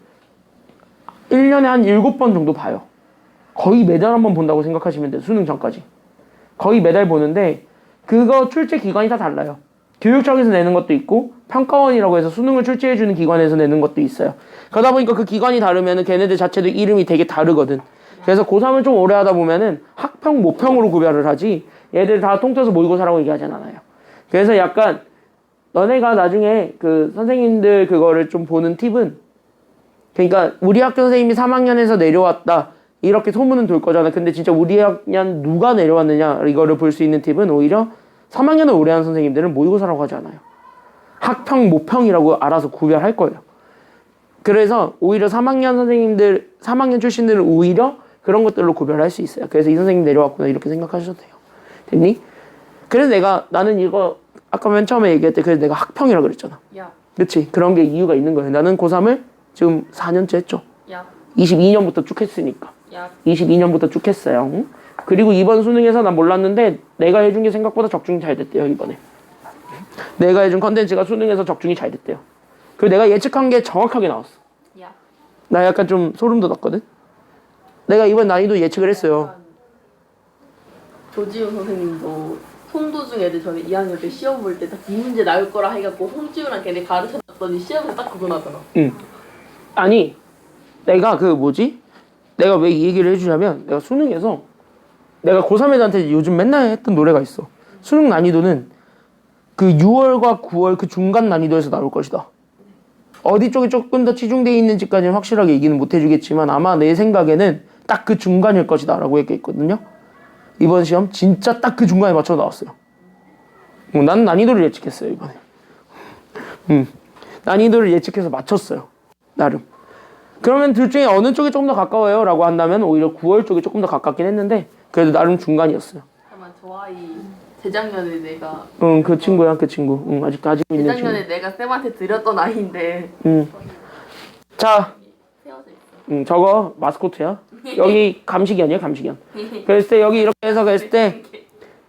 1년에 한 7번 정도 봐요. 거의 매달 한 번 본다고 생각하시면 돼요. 수능 전까지. 거의 매달 보는데 그거 출제 기관이 다 달라요. 교육청에서 내는 것도 있고 평가원이라고 해서 수능을 출제해주는 기관에서 내는 것도 있어요. 그러다 보니까 그 기관이 다르면은 걔네들 자체도 이름이 되게 다르거든. 그래서 고3을 좀 오래 하다 보면은 학평, 모평으로 구별을 하지 얘들 다 통틀어서 모의고사라고 얘기하진 않아요. 그래서 약간 너네가 나중에 그 선생님들 그거를 좀 보는 팁은 그러니까 우리 학교 선생님이 3학년에서 내려왔다 이렇게 소문은 돌 거잖아. 근데 진짜 우리 학년 누가 내려왔느냐 이거를 볼 수 있는 팁은 오히려 3학년을 오래 한 선생님들은 모의고사라고 하지 않아요. 학평, 모평이라고 알아서 구별할 거예요. 그래서 오히려 3학년 선생님들, 3학년 출신들은 오히려 그런 것들로 구별할 수 있어요. 그래서 이 선생님 내려왔구나 이렇게 생각하셔도 돼요. 됐니? 그래서 나는 이거 아까 맨 처음에 얘기할 때 그래서 내가 학평이라고 그랬잖아. 야. 그치? 그런 게 이유가 있는 거예요. 나는 고3을 지금 4년째 했죠. 야. 22년부터 쭉 했으니까. 야. 22년부터 쭉 했어요. 응? 그리고 이번 수능에서 난 몰랐는데 내가 해준 게 생각보다 적중이 잘 됐대요. 이번에. 내가 해준 컨텐츠가 수능에서 적중이 잘 됐대요. 그리고 내가 예측한 게 정확하게 나왔어. 야. 나 약간 좀 소름 돋았거든. 내가 이번 난이도 예측을 했어요. 약간 조지훈 선생님도 송도중 애들 전에 2학년 때 시험 볼 때 딱 이 문제 나올 거라 해갖고 홍지우랑 걔네 가르쳐줬더니 시험에 딱 그거 나더라. 응. 아니 내가 그 뭐지? 내가 왜 이 얘기를 해주냐면 내가 수능에서 내가 고3 애들한테 요즘 맨날 했던 노래가 있어. 수능 난이도는 그 6월과 9월 그 중간 난이도에서 나올 것이다. 어디 쪽이 조금 더 치중되어 있는지까지는 확실하게 얘기는 못 해주겠지만 아마 내 생각에는 딱 그 중간일 것이다 라고 얘기했거든요. 이번 시험 진짜 딱 그 중간에 맞춰 나왔어요. 난 난이도를 예측했어요 이번에. 난이도를 예측해서 맞췄어요 나름. 그러면 둘 중에 어느 쪽이 조금 더 가까워요? 라고 한다면 오히려 9월 쪽이 조금 더 가깝긴 했는데 그래도 나름 중간이었어요. 잠깐만 저 아이 재작년에 내가 그 친구야 그 친구. 아직도 가지고 있는 친구. 재작년에 내가 쌤한테 드렸던 아이인데 자 세워져 있어. 저거 마스코트야. 여기 감식이야 감식이야. 그랬을 때 여기 이렇게 해서 그랬을 때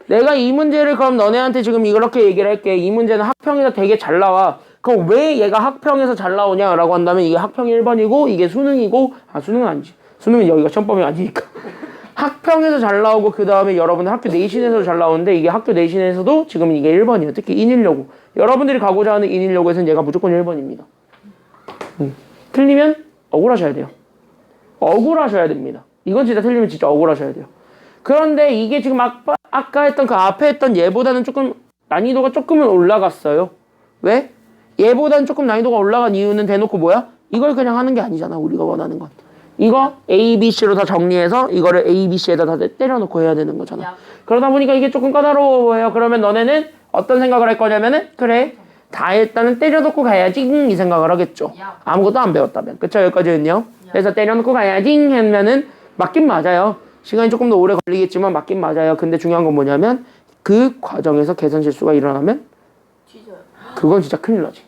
내가 이 문제를 그럼 너네한테 지금 이렇게 얘기를 할게. 이 문제는 학평에서 되게 잘 나와. 그럼 왜 얘가 학평에서 잘 나오냐라고 한다면 이게 학평이 1번이고 이게 수능이고 수능은 아니지. 수능은 여기가 시험범위 아니니까. 학평에서 잘 나오고 그 다음에 여러분들 학교 내신에서 잘 나오는데 이게 학교 내신에서도 지금 이게 1번이에요. 특히 인일여고. 여러분들이 가고자 하는 인일여고에서는 얘가 무조건 1번입니다. 틀리면 억울하셔야 돼요. 억울하셔야 됩니다. 이건 진짜 틀리면 진짜 억울하셔야 돼요. 그런데 이게 지금 아까 했던 그 앞에 했던 얘보다는 조금 난이도가 조금은 올라갔어요. 왜? 얘보다는 조금 난이도가 올라간 이유는 대놓고 뭐야? 이걸 그냥 하는 게 아니잖아. 우리가 원하는 건. 이거 A, B, C로 다 정리해서 이거를 A, B, C에다 다 때려놓고 해야 되는 거잖아. 야. 그러다 보니까 이게 조금 까다로워요. 그러면 너네는 어떤 생각을 할 거냐면은 그래 다 일단은 때려놓고 가야지 이 생각을 하겠죠. 야. 아무것도 안 배웠다면. 그쵸? 여기까지는요. 그래서 때려놓고 가야지 하면은 맞긴 맞아요. 시간이 조금 더 오래 걸리겠지만 맞긴 맞아요. 근데 중요한 건 뭐냐면 그 과정에서 계산 실수가 일어나면 뒤져요. 그건 진짜 큰일 나지.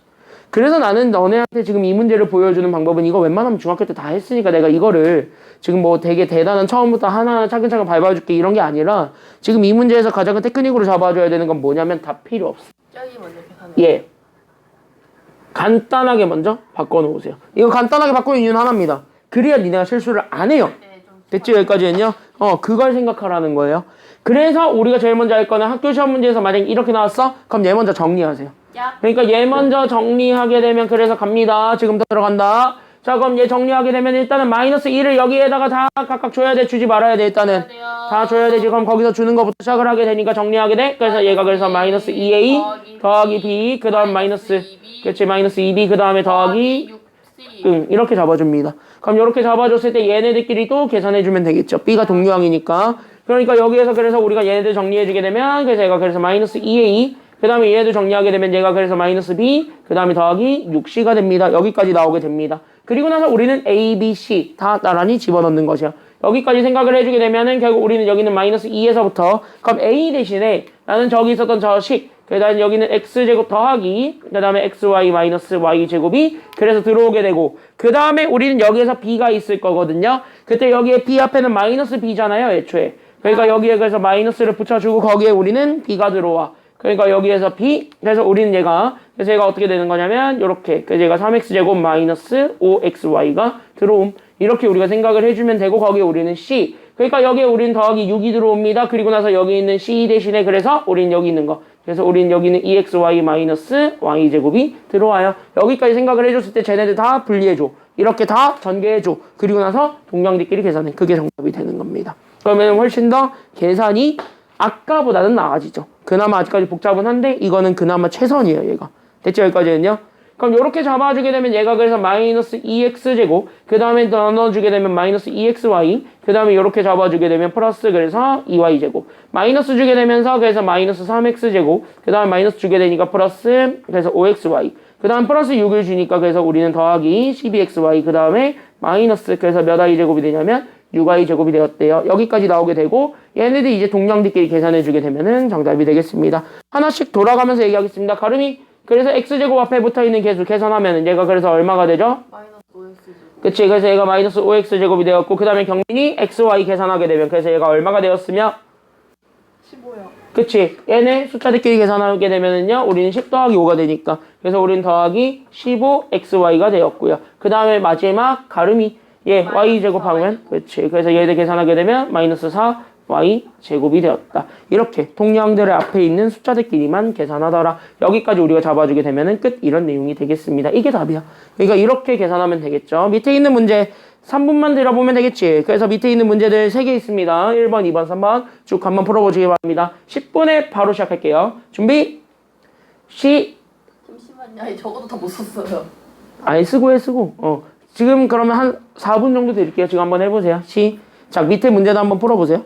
그래서 나는 너네한테 지금 이 문제를 보여주는 방법은 이거 웬만하면 중학교 때 다 했으니까 내가 이거를 지금 뭐 되게 대단한 처음부터 하나하나 차근차근 밟아줄게 이런 게 아니라 지금 이 문제에서 가장 큰 테크닉으로 잡아줘야 되는 건 뭐냐면 다 필요 없어. 저기 먼저 계산해. 예. 간단하게 먼저 바꿔놓으세요. 이거 간단하게 바꾸는 이유는 하나입니다. 그래야 니네가 실수를 안 해요. 네, 좀 됐지 여기까지는요? 그걸 생각하라는 거예요. 그래서 우리가 제일 먼저 할 거는 학교 시험 문제에서 만약에 이렇게 나왔어? 그럼 얘 먼저 정리하세요. 야. 그러니까 얘 먼저 정리하게 되면 그래서 갑니다. 지금부터 들어간다. 자 그럼 얘 정리하게 되면 일단은 마이너스 1을 여기에다가 다 각각 줘야 돼. 주지 말아야 돼 일단은. 다 줘야 되지. 그럼 거기서 주는 것부터 시작을 하게 되니까 정리하게 돼. 그래서 얘가 그래서 마이너스 2a 더하기 b 그 다음 마이너스 그렇지 마이너스 2b 그 다음에 더하기 6c. 이렇게 잡아줍니다. 그럼 이렇게 잡아줬을 때 얘네들끼리 또 계산해주면 되겠죠. b가 동류항이니까. 그러니까 여기에서 그래서 우리가 얘네들 정리해주게 되면 그래서 얘가 그래서 마이너스 2a 그 다음에 얘도 정리하게 되면 얘가 그래서 마이너스 b 그 다음에 더하기 6c가 됩니다. 여기까지 나오게 됩니다. 그리고 나서 우리는 a, b, c 다 나란히 집어넣는 것이야. 여기까지 생각을 해주게 되면은 결국 우리는 여기는 마이너스 2에서부터 그럼 a 대신에 나는 저기 있었던 저 식 그 다음에 여기는 x제곱 더하기 그 다음에 xy 마이너스 y제곱이 그래서 들어오게 되고 그 다음에 우리는 여기에서 b가 있을 거거든요. 그때 여기에 b 앞에는 마이너스 b잖아요 애초에. 그러니까 여기에 그래서 마이너스를 붙여주고 거기에 우리는 b가 들어와. 그러니까 여기에서 b 그래서 우리는 그래서 얘가 어떻게 되는 거냐면 요렇게 그래서 얘가 3x제곱 마이너스 5xy가 들어옴. 이렇게 우리가 생각을 해주면 되고 거기에 우리는 c 그러니까 여기에 우리는 더하기 6이 들어옵니다. 그리고 나서 여기 있는 c 대신에 그래서 우리는 여기 있는 거 그래서 우리는 여기는 2xy 마이너스 y제곱이 들어와요. 여기까지 생각을 해줬을 때 쟤네들 다 분리해줘. 이렇게 다 전개해줘. 그리고 나서 동량들끼리 계산해. 그게 정답이 되는 겁니다. 그러면 훨씬 더 계산이 아까보다는 나아지죠. 그나마 아직까지 복잡은 한데 이거는 그나마 최선이에요. 얘가. 됐죠? 여기까지는요? 그럼 이렇게 잡아주게 되면 얘가 그래서 마이너스 2x제곱 그 다음에 나눠주게 되면 마이너스 2xy 그 다음에 이렇게 잡아주게 되면 플러스 그래서 2y제곱 마이너스 주게 되면서 그래서 마이너스 3x제곱 그 다음에 마이너스 주게 되니까 플러스 그래서 5xy 그 다음 플러스 6을 주니까 그래서 우리는 더하기 12xy 그 다음에 마이너스 그래서 몇 y제곱이 되냐면 6y제곱이 되었대요. 여기까지 나오게 되고 얘네들이 이제 동량들끼리 계산해주게 되면은 정답이 되겠습니다. 하나씩 돌아가면서 얘기하겠습니다. 가름이 그래서 x제곱 앞에 붙어있는 개수 계산하면 얘가 그래서 얼마가 되죠? 마이너스 5x제곱. 그치 그래서 얘가 마이너스 5x제곱이 되었고 그 다음에 경민이 xy 계산하게 되면 그래서 얘가 얼마가 되었으며 15요. 그치? 얘네 숫자들끼리 계산하게 되면은요, 우리는 10 더하기 5가 되니까. 그래서 우리는 더하기 15xy가 되었고요. 그 다음에 마지막 가름이 얘 y 제곱하면, 그치? 그래서 얘들 계산하게 되면 마이너스 4y 제곱이 되었다. 이렇게 동량들의 앞에 있는 숫자들끼리만 계산하더라. 여기까지 우리가 잡아주게 되면은 끝. 이런 내용이 되겠습니다. 이게 답이야. 그러니까 이렇게 계산하면 되겠죠. 밑에 있는 문제 3분만 들어보면 되겠지. 그래서 밑에 있는 문제들 3개 있습니다. 1번, 2번, 3번 쭉 한번 풀어보시기 바랍니다. 10분에 바로 시작할게요. 준비, 잠시만요. 아니 적어도 다 못 썼어요. 아니, 쓰고. 지금 그러면 한 4분 정도 드릴게요. 지금 한번 해보세요. 시작. 밑에 문제도 한번 풀어보세요.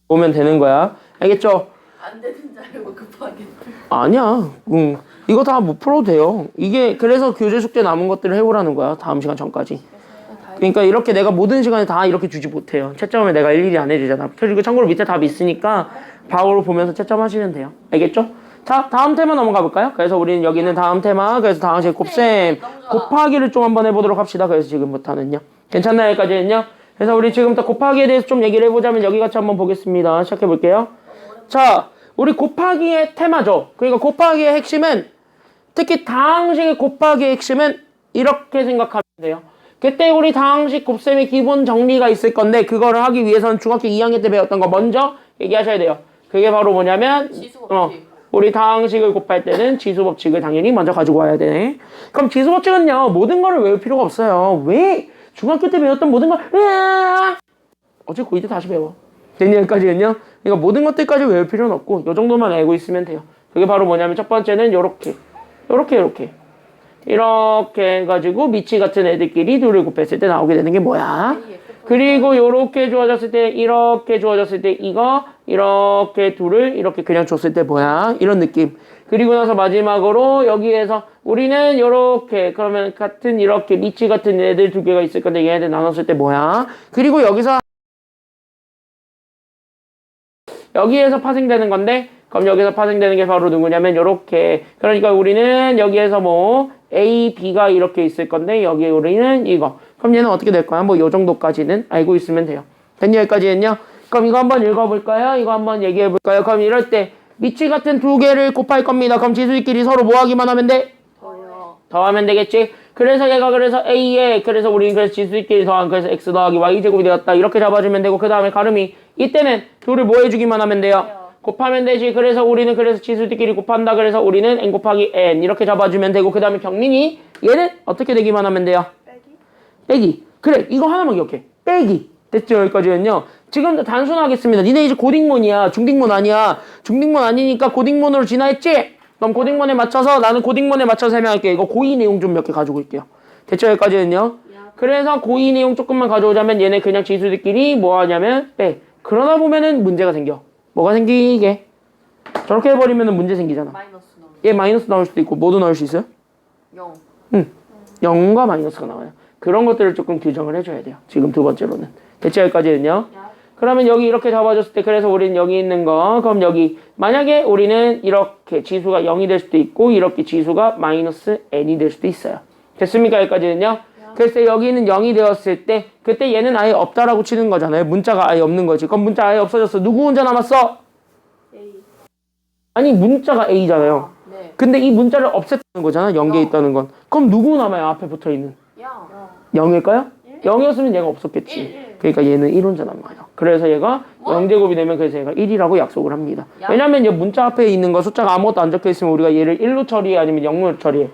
오면 되는 거야. 알겠죠? 안 되는 줄 알고 급하게. 아니야. 이거 다 못 풀어도 돼요. 이게 그래서 교재 숙제 남은 것들을 해오라는 거야. 다음 시간 전까지. 그러니까 이렇게 내가 모든 시간에 다 이렇게 주지 못해요. 채점을 내가 일일이 안 해주잖아. 그리고 참고로 밑에 답이 있으니까 바로 보면서 채점하시면 돼요. 알겠죠? 자, 다음 테마 넘어가 볼까요? 그래서 우리는 여기 있는 다음 테마, 그래서 다음 시간 곱셈, 곱하기를 좀 한번 해보도록 합시다. 그래서 지금부터는요. 괜찮나요? 여기까지는요? 그래서 우리 지금부터 곱하기에 대해서 좀 얘기를 해보자면 여기 같이 한번 보겠습니다. 시작해 볼게요. 자, 우리 곱하기의 테마죠. 그러니까 곱하기의 핵심은, 특히 다항식의 곱하기의 핵심은 이렇게 생각하면 돼요. 그때 우리 다항식 곱셈의 기본 정리가 있을 건데 그거를 하기 위해서는 중학교 2학년 때 배웠던 거 먼저 얘기하셔야 돼요. 그게 바로 뭐냐면 지수법칙. 우리 다항식을 곱할 때는 지수법칙을 당연히 먼저 가지고 와야 되네. 그럼 지수법칙은요 모든 거를 외울 필요가 없어요. 왜? 중학교 때 배웠던 모든 걸 어제 고2 때 다시 배워. 내년까지는요. 그러니까 모든 것들까지 외울 필요는 없고 이 정도만 알고 있으면 돼요. 그게 바로 뭐냐면 첫 번째는 요렇게 이렇게 해가지고 미치 같은 애들끼리 둘을 곱했을 때 나오게 되는 게 뭐야? 그리고 요렇게 주어졌을 때 이렇게 주어졌을 때 이거 이렇게 둘을 이렇게 그냥 줬을 때 뭐야? 이런 느낌. 그리고 나서 마지막으로 여기에서 우리는 요렇게 그러면 같은 이렇게 미치 같은 애들 두 개가 있을 건데 얘네들 나눴을 때 뭐야? 그리고 여기서 파생되는 건데 그럼 여기서 파생되는 게 바로 누구냐면 요렇게. 그러니까 우리는 여기에서 뭐 A, B가 이렇게 있을 건데 여기에 우리는 이거. 그럼 얘는 어떻게 될 거야? 뭐 요 정도까지는 알고 있으면 돼요. 됐냐? 여기까지는요? 그럼 이거 한번 읽어볼까요? 이거 한번 얘기해볼까요? 그럼 이럴 때 미치 같은 두 개를 곱할 겁니다. 그럼 지수끼리 서로 뭐 하기만 하면 돼? 더하면 되겠지? 그래서 얘가 그래서 A에 그래서 우리는 그래서 지수끼리 더한 그래서 X 더하기 Y제곱이 되었다. 이렇게 잡아주면 되고 그 다음에 가름이 이때는 둘을 뭐 해주기만 하면 돼요? 곱하면 되지. 그래서 우리는 그래서 지수들끼리 곱한다. 그래서 우리는 n 곱하기 n 이렇게 잡아주면 되고 그 다음에 경민이 얘는 어떻게 되기만 하면 돼요? 빼기. 그래 이거 하나만 기억해. 빼기. 됐죠? 여기까지는요. 지금 단순하겠습니다. 니네 이제 고딩문이야. 중딩문 아니야. 중딩문 아니니까 고딩문으로 진화했지? 그럼 고딩문에 맞춰서 나는 고딩문에 맞춰서 설명할게요. 이거 고2 내용 좀 몇 개 가지고 올게요. 됐죠? 여기까지는요. 그래서 고2 내용 조금만 가져오자면 얘네 그냥 지수들끼리 뭐 하냐면 빼. 그러다 보면은 문제가 생겨. 뭐가 생기게? 저렇게 해버리면 문제 생기잖아. 마이너스 나오죠. 얘 마이너스 나올 수도 있고 뭐도 나올 수 있어요? 0. 0과 마이너스가 나와요. 그런 것들을 조금 규정을 해줘야 돼요. 지금 두 번째로는. 대체 여기까지는요. 그러면 여기 이렇게 잡아줬을 때 그래서 우리는 여기 있는 거 그럼 여기 만약에 우리는 이렇게 지수가 0이 될 수도 있고 이렇게 지수가 마이너스 n이 될 수도 있어요. 됐습니까? 여기까지는요. 그래서 여기는 0이 되었을 때 그때 얘는 아예 없다라고 치는 거잖아요. 문자가 아예 없는 거지. 그럼 문자 아예 없어졌어. 누구 혼자 남았어? A. 아니 문자가 A잖아요. 네. 근데 이 문자를 없앴다는 거잖아. 연계에 있다는 건. 그럼 누구 남아요? 앞에 붙어있는. 0. 0일까요? 0이었으면 얘가 없었겠지. 그러니까 얘는 1 혼자 남아요. 그래서 얘가 0제곱이 되면 그래서 얘가 1이라고 약속을 합니다. 왜냐면 얘 문자 앞에 있는 거 숫자가 아무것도 안 적혀있으면 우리가 얘를 1로 처리해 아니면 0로 처리해?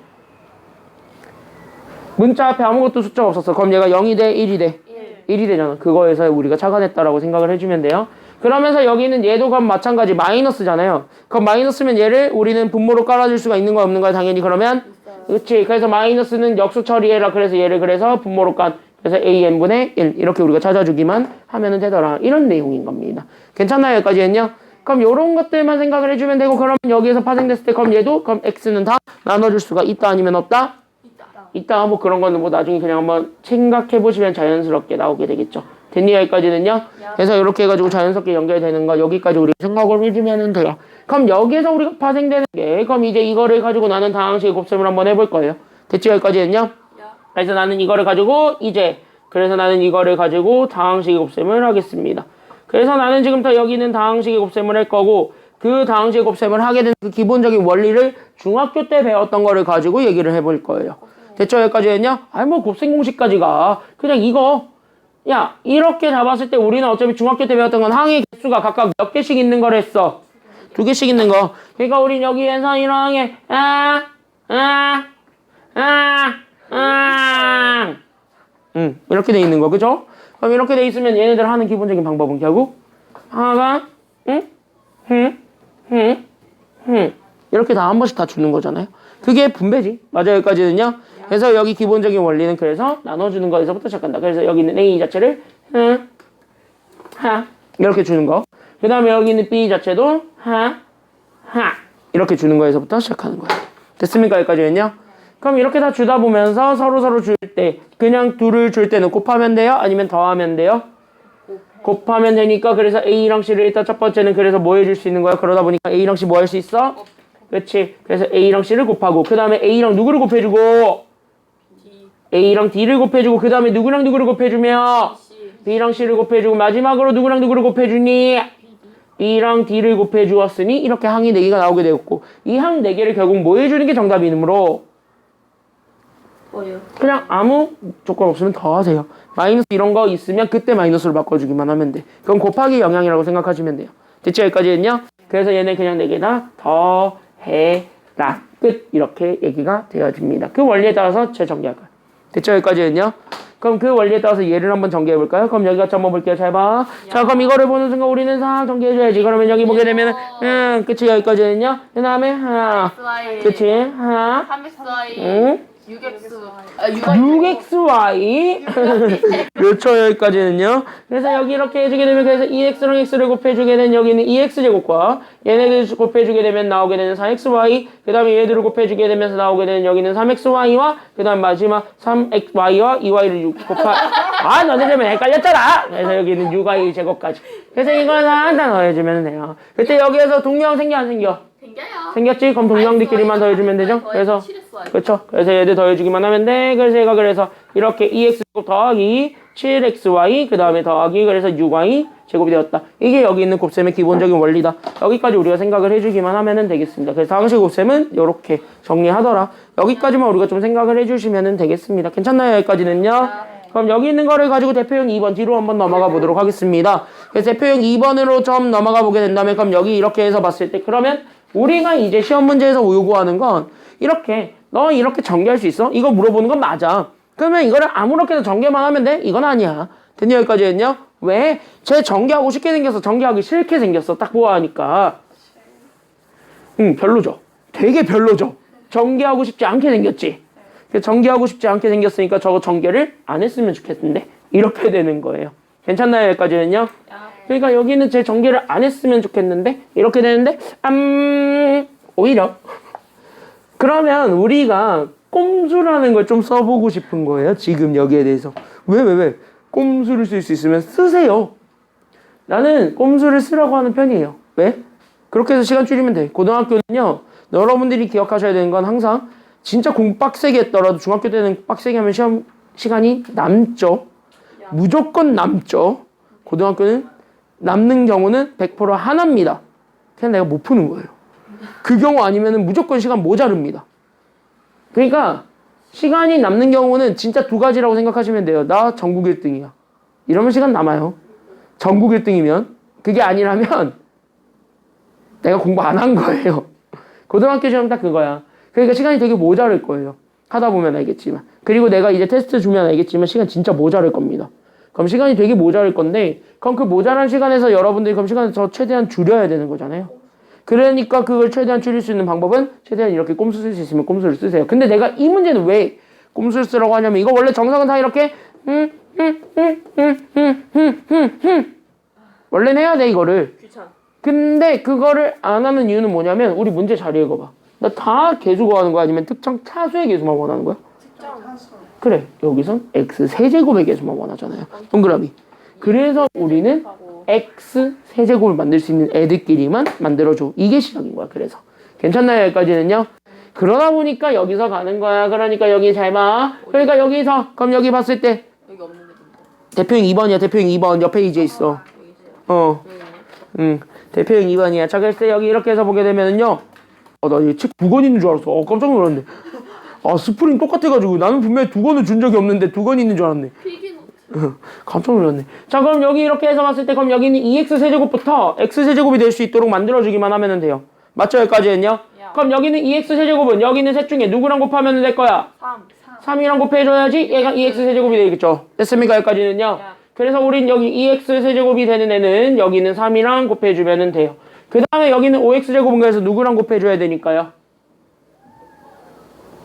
문자 앞에 아무것도 숫자가 없었어. 그럼 얘가 0이 돼? 1이 돼? 1이 되잖아. 그거에서 우리가 착안했다라고 생각을 해주면 돼요. 그러면서 여기는 얘도 그럼 마찬가지 마이너스잖아요. 그럼 마이너스면 얘를 우리는 분모로 깔아줄 수가 있는 거야 없는 거야? 당연히 그러면 그렇지. 그래서 마이너스는 역수 처리해라. 그래서 얘를 그래서 분모로 깐 그래서 AN분의 1 이렇게 우리가 찾아주기만 하면은 되더라. 이런 내용인 겁니다. 괜찮나요? 여기까지는요? 그럼 요런 것들만 생각을 해주면 되고 그러면 여기에서 파생됐을 때 그럼 얘도 그럼 X는 다 나눠줄 수가 있다 아니면 없다? 있다. 뭐 그런 거는 뭐 나중에 그냥 한번 생각해 보시면 자연스럽게 나오게 되겠죠. 됐니? 여기까지는요? 그래서 이렇게 해가지고 자연스럽게 연결되는 거 여기까지 우리 생각을 해주면 돼요. 그럼 여기에서 우리가 파생되는 게 그럼 이제 이거를 가지고 나는 다항식의 곱셈을 한번 해볼 거예요. 됐지? 여기까지는요? 그래서 나는 이거를 가지고 그래서 나는 이거를 가지고 다항식의 곱셈을 하겠습니다. 그래서 나는 지금부터 여기는 다항식의 곱셈을 할 거고 그 다항식의 곱셈을 하게 된 그 기본적인 원리를 중학교 때 배웠던 거를 가지고 얘기를 해볼 거예요. 됐죠? 여기까지는요? 아니 뭐 곱셈 공식까지가 그냥 이거 야 이렇게 잡았을 때 우리는 어차피 중학교 때 배웠던 건 항의 개수가 각각 몇 개씩 있는 걸 했어? 2개씩 있는 거. 그러니까 우린 여기에서 이렇게 이렇게 돼 있는 거 그죠? 그럼 이렇게 돼 있으면 얘네들 하는 기본적인 방법은 결국 하나가 이렇게 다 한 번씩 다 주는 거잖아요. 그게 분배지. 맞아요. 여기까지는요. 그래서 여기 기본적인 원리는 그래서 나눠주는 거에서부터 시작한다. 그래서 여기 있는 A 자체를 이렇게 주는 거. 그 다음에 여기 있는 b 자체도 하 이렇게 주는 거에서부터 시작하는 거야. 됐습니까? 여기까지는요? 그럼 이렇게 다 주다 보면서 서로 줄 때 그냥 둘을 줄 때는 곱하면 돼요? 아니면 더하면 돼요? 곱하면 되니까 그래서 A랑 C를 일단 첫 번째는 그래서 뭐 해줄 수 있는 거야? 그러다 보니까 A랑 C 뭐 할 수 있어? 그렇지. 그래서 A랑 C를 곱하고 그 다음에 A랑 누구를 곱해주고 A랑 D를 곱해주고 그 다음에 누구랑 누구를 곱해주며 B랑 C를 곱해주고 마지막으로 누구랑 누구를 곱해주니? B랑 D를 곱해주었으니 이렇게 항이 4개가 나오게 되었고 이 항 4개를 결국 뭐 해주는 게 정답이므로 뭐요? 그냥 아무 조건 없으면 더하세요. 마이너스 이런 거 있으면 그때 마이너스로 바꿔주기만 하면 돼. 그럼 곱하기 영향이라고 생각하시면 돼요. 됐죠? 여기까지는요? 그래서 얘네 그냥 4개 다 더해라. 끝. 이렇게 얘기가 되어집니다. 그 원리에 따라서 재정리할 거예요. 됐죠? 여기까지는요? 그럼 그 원리에 따라서 얘를 한번 정리해 볼까요? 그럼 여기 같이 한번 볼게요. 잘 봐. 자, 그럼 이거를 보는 순간 우리는 싹 정리해줘야지. 그러면 여기 보게 되면은, 그치, 여기까지는요? 그 다음에, 하나. 그치, 하나. 3xy 응? 6xy 6xy. 그렇죠, 여기까지는요. 그래서 여기 이렇게 해주게 되면, 그래서 2x랑 x를 곱해주게 되면 여기는 2x제곱과 얘네들 곱해주게 되면 나오게 되는 4xy. 그 다음에 얘들을 곱해주게 되면서 나오게 되는 여기는 3xy와 그 다음 마지막 3xy와 2y를 너네 때문에 헷갈렸잖아. 그래서 여기는 6y 제곱까지. 그래서 이거는 다 넣어주면 돼요. 그때 여기에서 동량 생겨 안 생겨? 생겨요. 생겼지? 그럼 동량들끼리만 더해주면 되죠? 그래서 그렇죠. 그래서 얘들 더해주기만 하면 돼. 그래서 얘가 그래서 이렇게 2x 더하기 7xy 그 다음에 더하기 그래서 6y 제곱이 되었다. 이게 여기 있는 곱셈의 기본적인 원리다. 여기까지 우리가 생각을 해주기만 하면 되겠습니다. 그래서 상식 곱셈은 이렇게 정리하더라. 여기까지만 우리가 좀 생각을 해주시면 되겠습니다. 괜찮나요? 여기까지는요? 그럼 여기 있는 거를 가지고 대표형 2번 뒤로 한번 넘어가 보도록 하겠습니다. 그래서 대표형 2번으로 좀 넘어가 보게 된다면 그럼 여기 이렇게 해서 봤을 때 그러면 우리가 이제 시험 문제에서 요구하는 건 이렇게 너 이렇게 전개할 수 있어? 이거 물어보는 건 맞아. 그러면 이거를 아무렇게나 전개만 하면 돼? 이건 아니야. 됐냐 여기까지 했냐? 왜? 쟤 전개하고 쉽게 생겼어? 전개하기 싫게 생겼어? 딱 보아하니까. 별로죠. 되게 별로죠. 전개하고 싶지 않게 생겼지. 전개하고 싶지 않게 생겼으니까 저거 전개를 안 했으면 좋겠는데 이렇게 되는 거예요. 괜찮나요 여기까지는요? 그러니까 여기는 제 전개를 안 했으면 좋겠는데 이렇게 되는데 오히려 그러면 우리가 꼼수라는 걸 좀 써보고 싶은 거예요. 지금 여기에 대해서 왜? 꼼수를 쓸 수 있으면 쓰세요. 나는 꼼수를 쓰라고 하는 편이에요. 왜? 그렇게 해서 시간 줄이면 돼. 고등학교는요 여러분들이 기억하셔야 되는 건 항상 진짜 공부 빡세게 했더라도 중학교 때는 빡세게 하면 시험 시간이 남죠. 무조건 남죠. 고등학교는 남는 경우는 100% 하나입니다. 그냥 내가 못 푸는 거예요. 그 경우 아니면 무조건 시간 모자릅니다. 그러니까 시간이 남는 경우는 진짜 2가지라고 생각하시면 돼요. 나 전국 1등이야. 이러면 시간 남아요. 전국 1등이면. 그게 아니라면 내가 공부 안 한 거예요. 고등학교 시험 딱 그거야. 그러니까 시간이 되게 모자랄 거예요. 하다 보면 알겠지만. 그리고 내가 이제 테스트 주면 알겠지만 시간 진짜 모자랄 겁니다. 그럼 시간이 되게 모자랄 건데 그럼 그 모자란 시간에서 여러분들이 그럼 시간을 더 최대한 줄여야 되는 거잖아요. 그러니까 그걸 최대한 줄일 수 있는 방법은 최대한 이렇게 꼼수 쓸 수 있으면 꼼수를 쓰세요. 근데 내가 이 문제는 왜 꼼수를 쓰라고 하냐면 이거 원래 정석은 다 이렇게 원래는 해야 돼 이거를. 귀찮아. 근데 그거를 안 하는 이유는 뭐냐면 우리 문제 잘 읽어봐. 나 다 개수 구하는 거야? 아니면 특정 차수의 개수만 원하는 거야? 그래 여기선 x 세제곱의 개수만 원하잖아요. 동그라미. 그래서 우리는 x 세제곱을 만들 수 있는 애들끼리만 만들어줘. 이게 시작인 거야. 그래서 괜찮나요 여기까지는요? 그러다 보니까 여기서 가는 거야. 그러니까 여기 잘 봐. 그러니까 여기서 그럼 여기 봤을 때 여기 없는데 대표형 2번이야. 대표형 2번 옆에 이제 있어. 대표형 2번이야. 자 그래서 여기 이렇게 해서 보게 되면은요. 나 이 책 2권 있는 줄 알았어. 깜짝 놀랐네. 스프링 똑같아가지고 나는 분명히 2권을 준 적이 없는데 2권 있는 줄 알았네. 깜짝 놀랐네. 자 그럼 여기 이렇게 해서 봤을 때 그럼 여기는 2x 세제곱부터 x 세제곱이 될 수 있도록 만들어주기만 하면 돼요. 맞죠 여기까지는요? 그럼 여기는 2x 세제곱은 여기 있는 셋 중에 누구랑 곱하면 될 거야? 3이랑 곱해줘야지 얘가 2x 세제곱이 되겠죠. 됐습니까 여기까지는요? 그래서 우린 여기 2x 세제곱이 되는 애는 여기는 3이랑 곱해주면 돼요. 그 다음에 여기는 5x 제곱은 그래서 누구랑 곱해줘야 되니까요?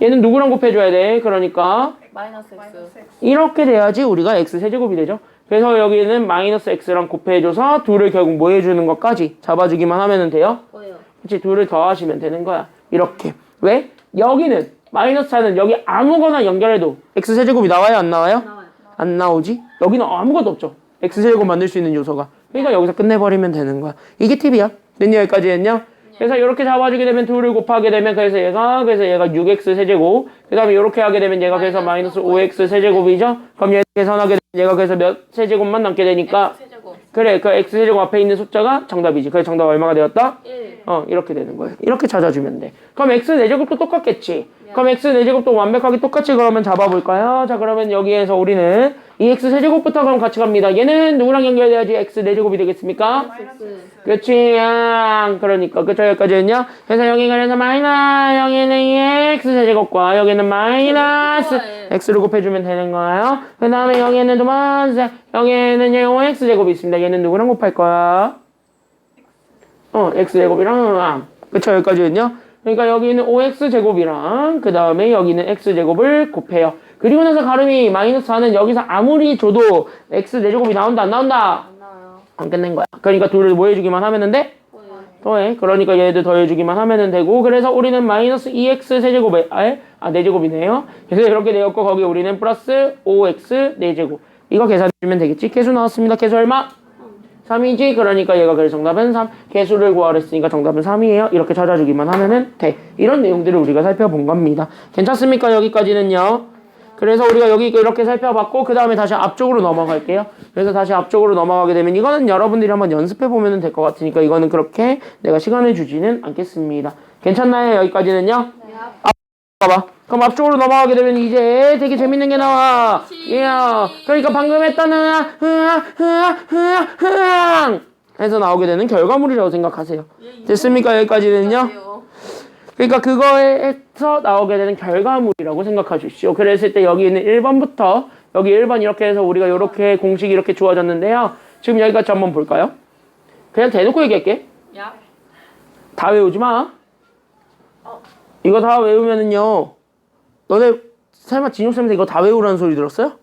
얘는 누구랑 곱해줘야 돼? 그러니까 마이너스 x. 이렇게 돼야지 우리가 x 세제곱이 되죠. 그래서 여기는 마이너스 x랑 곱해줘서 둘을 결국 뭐 해주는 것까지 잡아주기만 하면 돼요. 뭐예요? 그치, 둘을 더하시면 되는 거야. 이렇게. 왜? 여기는 마이너스 4는 여기 아무거나 연결해도 x세제곱이 나와요? 안 나와요? 나와요. 안 나오지? 여기는 아무것도 없죠. x제곱 만들 수 있는 요소가. 그러니까 여기서 끝내버리면 되는 거야. 이게 팁이야. 됐냐? 여기까지 했냐? 그래서 이렇게 잡아주게 되면 둘을 곱하게 되면 그래서 얘가 6x 세제곱, 그 다음에 이렇게 하게 되면 얘가 그래서 마이너스 5x 세제곱이죠. 그럼 얘 계산하게 되면 얘가 그래서 몇 세제곱만 남게 되니까 세제곱. 그래, 그 x 세제곱 앞에 있는 숫자가 정답이지. 그래서 정답 얼마가 되었다? 1. 이렇게 되는 거예요. 이렇게 찾아주면 돼. 그럼 x 4제곱도 똑같겠지. 그럼 x 4제곱도 완벽하게 똑같이 그러면 잡아볼까요? 자, 그러면 여기에서 우리는 이 x 세제곱부터 그럼 같이 갑니다. 얘는 누구랑 연결돼야지 x 4제곱이 되겠습니까? X. 그치, 그러니까 그쵸, 여기까지 했냐? 그래서 여기가 그래서 마이너스 여기는 이 x 세제곱과 여기는 마이너스 x를 곱해주면 되는 거예요. 그 다음에 여기는 두 번째 여기는 얘 5x 제곱이 있습니다. 얘는 누구랑 곱할 거야? x 제곱이랑 그쵸, 여기까지 했냐? 그러니까 여기는 5x 제곱이랑 그 다음에 여기는 x 제곱을 곱해요. 그리고 나서 가름이 마이너스 4는 여기서 아무리 줘도 x 4제곱이 나온다 안 나온다? 안 나와요. 안 끝낸 거야. 그러니까 둘을 뭐 해주기만 하면은 돼? 뭐예요? 더해. 그러니까 얘들 더해주기만 하면은 되고, 그래서 우리는 마이너스 2x 세제곱에 4제곱이네요. 그래서 이렇게 되었고, 거기 우리는 플러스 5x 4제곱. 이거 계산해주면 되겠지? 개수 나왔습니다. 개수 얼마? 3이지? 그러니까 얘가 그래서 정답은 3. 개수를 구하랬으니까 정답은 3이에요. 이렇게 찾아주기만 하면은 돼. 이런 내용들을 우리가 살펴본 겁니다. 괜찮습니까? 여기까지는요. 그래서 우리가 여기 이렇게 살펴봤고, 그 다음에 다시 앞쪽으로 넘어갈게요. 그래서 다시 앞쪽으로 넘어가게 되면 이거는 여러분들이 한번 연습해보면 될 것 같으니까 이거는 그렇게 내가 시간을 주지는 않겠습니다. 괜찮나요? 여기까지는요? 봐봐. 그럼 앞쪽으로 넘어가게 되면 이제 되게 재밌는 게 나와. 그러니까 방금 했다는 해서 나오게 되는 결과물이라고 생각하세요. 됐습니까? 여기까지는요? 그러니까 그거에서 나오게 되는 결과물이라고 생각하십시오. 그랬을 때 여기 있는 1번부터 여기 1번 이렇게 해서 우리가 이렇게 공식이 이렇게 주어졌는데요. 지금 여기까지 한번 볼까요? 그냥 대놓고 얘기할게. 야. 다 외우지 마. 이거 다 외우면은요. 너네 설마 진용쌤한테 이거 다 외우라는 소리 들었어요?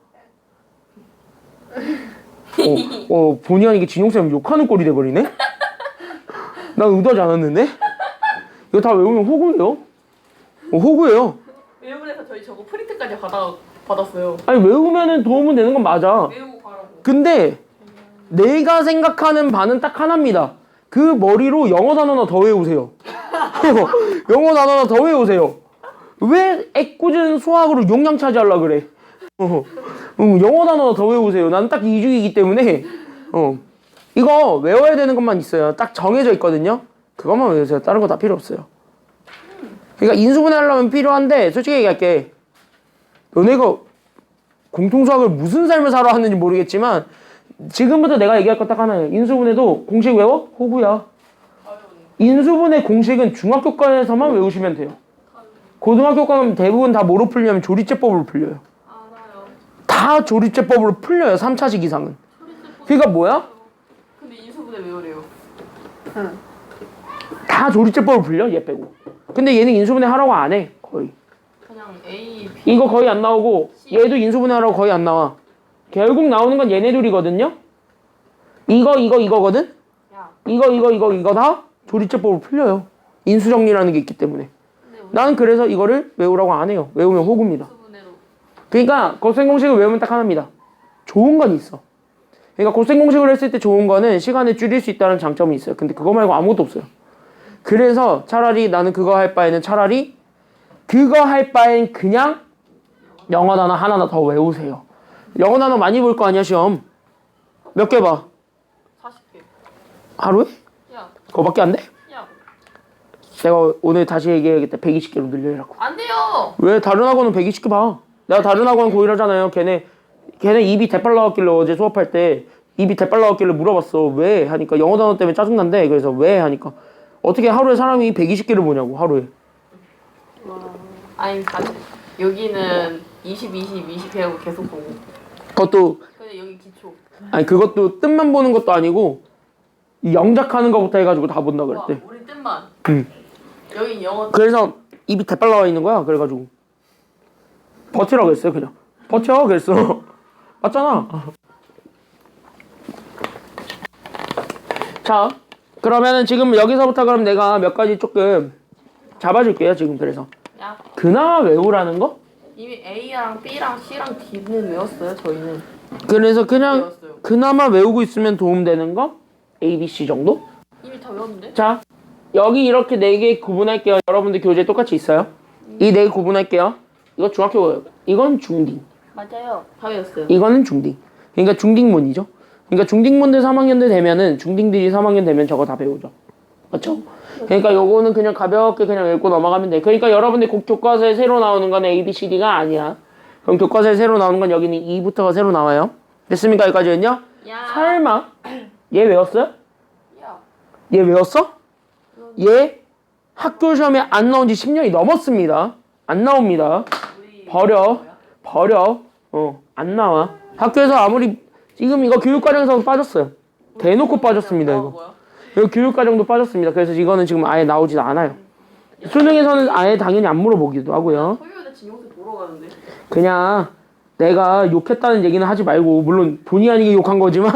본의 아니게 진용쌤 욕하는 꼴이 돼버리네? 난 의도하지 않았는데? 이거 다 외우면 호구예요. 호구예요. 일본에서 저희 저거 프린트까지 받았어요. 아니 외우면은 도움은 되는 건 맞아. 외우고 가라고. 근데 내가 생각하는 바는 딱 하나입니다. 그 머리로 영어 단어나 더 외우세요. 영어 단어나 더 외우세요. 왜 애꿎은 수학으로 용량 차지하려고 그래? 영어 단어나 더 외우세요. 나는 딱 이중이기 때문에 이거 외워야 되는 것만 있어요. 딱 정해져 있거든요. 그것만 외우세요. 다른 거 다 필요 없어요. 그러니까 인수분해 하려면 필요한데 솔직히 얘기할게. 너네가 공통수학을 무슨 삶을 살아 왔는지 모르겠지만 지금부터 내가 얘기할 거 딱 하나예요. 인수분해도 공식 외워? 호구야. 인수분해 공식은 중학교과에서만 외우시면 돼요. 고등학교과는 대부분 다 뭐로 풀냐면 조리제법으로 풀려요. 알아요. 다 조리제법으로 풀려요. 3차식 이상은. 그러니까 뭐야? 근데 인수분해 외우래요. 다 조리제법으로 풀려. 얘 빼고. 근데 얘는 인수분해 하라고 안 해. 거의. 그냥 A, B. 이거 거의 안 나오고 얘도 인수분해 하라고 거의 안 나와. 결국 나오는 건 얘네 둘이거든요. 이거거든. 야. 이거 다 조리제법으로 풀려요. 인수정리라는 게 있기 때문에. 나는 그래서 이거를 외우라고 안 해요. 외우면 호구입니다. 인수분해로. 그러니까 곱셈 공식을 외우면 딱 하나입니다. 좋은 건 있어. 그러니까 곱셈 공식을 했을 때 좋은 거는 시간을 줄일 수 있다는 장점이 있어요. 근데 그거 말고 아무것도 없어요. 그래서 차라리 나는 그거 할 바에는 그냥 영어 단어 하나나 더 외우세요. 영어 단어 많이 볼 거 아니야, 시험. 몇 개 봐? 40개. 하루에? 야. 그거밖에 안 돼? 야. 내가 오늘 다시 얘기해야겠다. 120개로 늘려라고. 안 돼요. 왜? 다른 학원은 120개 봐. 내가 다른 학원 고일하잖아요. 걔네 입이 대빨 나왔길래 어제 수업할 때 입이 대빨 나왔길래 물어봤어. 왜? 하니까 영어 단어 때문에 짜증난대. 그래서 왜? 하니까 어떻게 하루에 사람이 120개를 보냐고, 하루에. 아니, 사실 여기는 20 해하고 계속 보고. 그것도, 근데 여기 기초. 아니, 그것도 뜻만 보는 것도 아니고, 이 영작하는 것부터 해가지고 다 본다 와, 그랬대. 우리 뜻만. 응. 여긴 영어. 그래서 입이 대빨 나와 있는 거야. 그래가지고. 버티라고 했어요, 그냥. 버텨, 그랬어. 맞잖아. 자, 그러면은 지금 여기서부터 그럼 내가 몇 가지 조금 잡아줄게요. 지금 그래서 야, 그나마 외우라는 거? 이미 A랑 B랑 C랑 D는 외웠어요. 저희는 그래서 그냥 외웠어요. 그나마 외우고 있으면 도움되는 거? A, B, C 정도? 이미 다 외웠는데? 자, 여기 이렇게 4개 구분할게요. 여러분들 교재에 똑같이 있어요. 이 4개 구분할게요. 이거 중학교, 이건 중딩. 맞아요. 다 외웠어요. 이거는 중딩. 그러니까 중딩문이죠. 그러니까 중딩문들 3학년들 되면은 중딩들이 3학년 되면 저거 다 배우죠. 그렇죠? 그러니까 요거는 그냥 가볍게 그냥 읽고 넘어가면 돼. 그러니까 여러분들 교과서에 새로 나오는 건 A, B, C, D가 아니야. 그럼 교과서에 새로 나오는 건 여기는 E부터가 새로 나와요. 됐습니까? 여기까지는요? 야. 설마 얘 외웠어요? 야. 얘 외웠어? 얘 학교 시험에 안 나온 지 10년이 넘었습니다. 안 나옵니다. 우리 버려. 안 나와. 학교에서 아무리 지금 이거 교육과정에서 빠졌어요. 대놓고 빠졌습니다. 이거. 뭐야? 이거 교육과정도 빠졌습니다. 그래서 이거는 지금 아예 나오지도 않아요. 수능에서는 아예 당연히 안 물어보기도 하고요. 토요일에 진용세 보러 가는데. 그냥 내가 욕했다는 얘기는 하지 말고, 물론 본의 아니게 욕한 거지만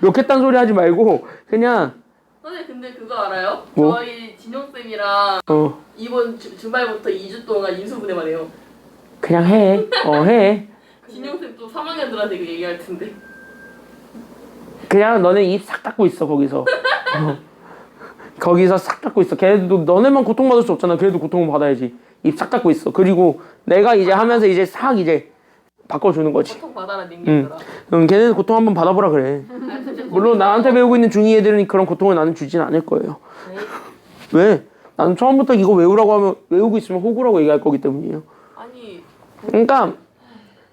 욕했다는 소리 하지 말고 그냥 선생님 근데 그거 알아요? 뭐? 저희 진용쌤이랑 이번 주말부터 2주 동안 인수분해만 해요. 그냥 해. 진용쌤 또 3학년들한테 그 얘기할 텐데. 그냥 너네 입 싹 닫고 있어 거기서. 거기서 싹 닫고 있어. 걔네도 너네만 고통받을 수 없잖아. 걔네도 고통을 받아야지. 입 싹 닫고 있어. 그리고 내가 이제 하면서 이제 싹 이제 바꿔주는 거지. 고통 받아라 닝님들아. 걔네들 고통 한번 받아보라 그래. 물론 나한테 배우고 있는 중2 애들은 그런 고통을 나는 주진 않을 거예요. 왜? 나는 처음부터 이거 외우라고 하면 외우고 있으면 호구라고 얘기할 거기 때문이에요. 아니 그러니까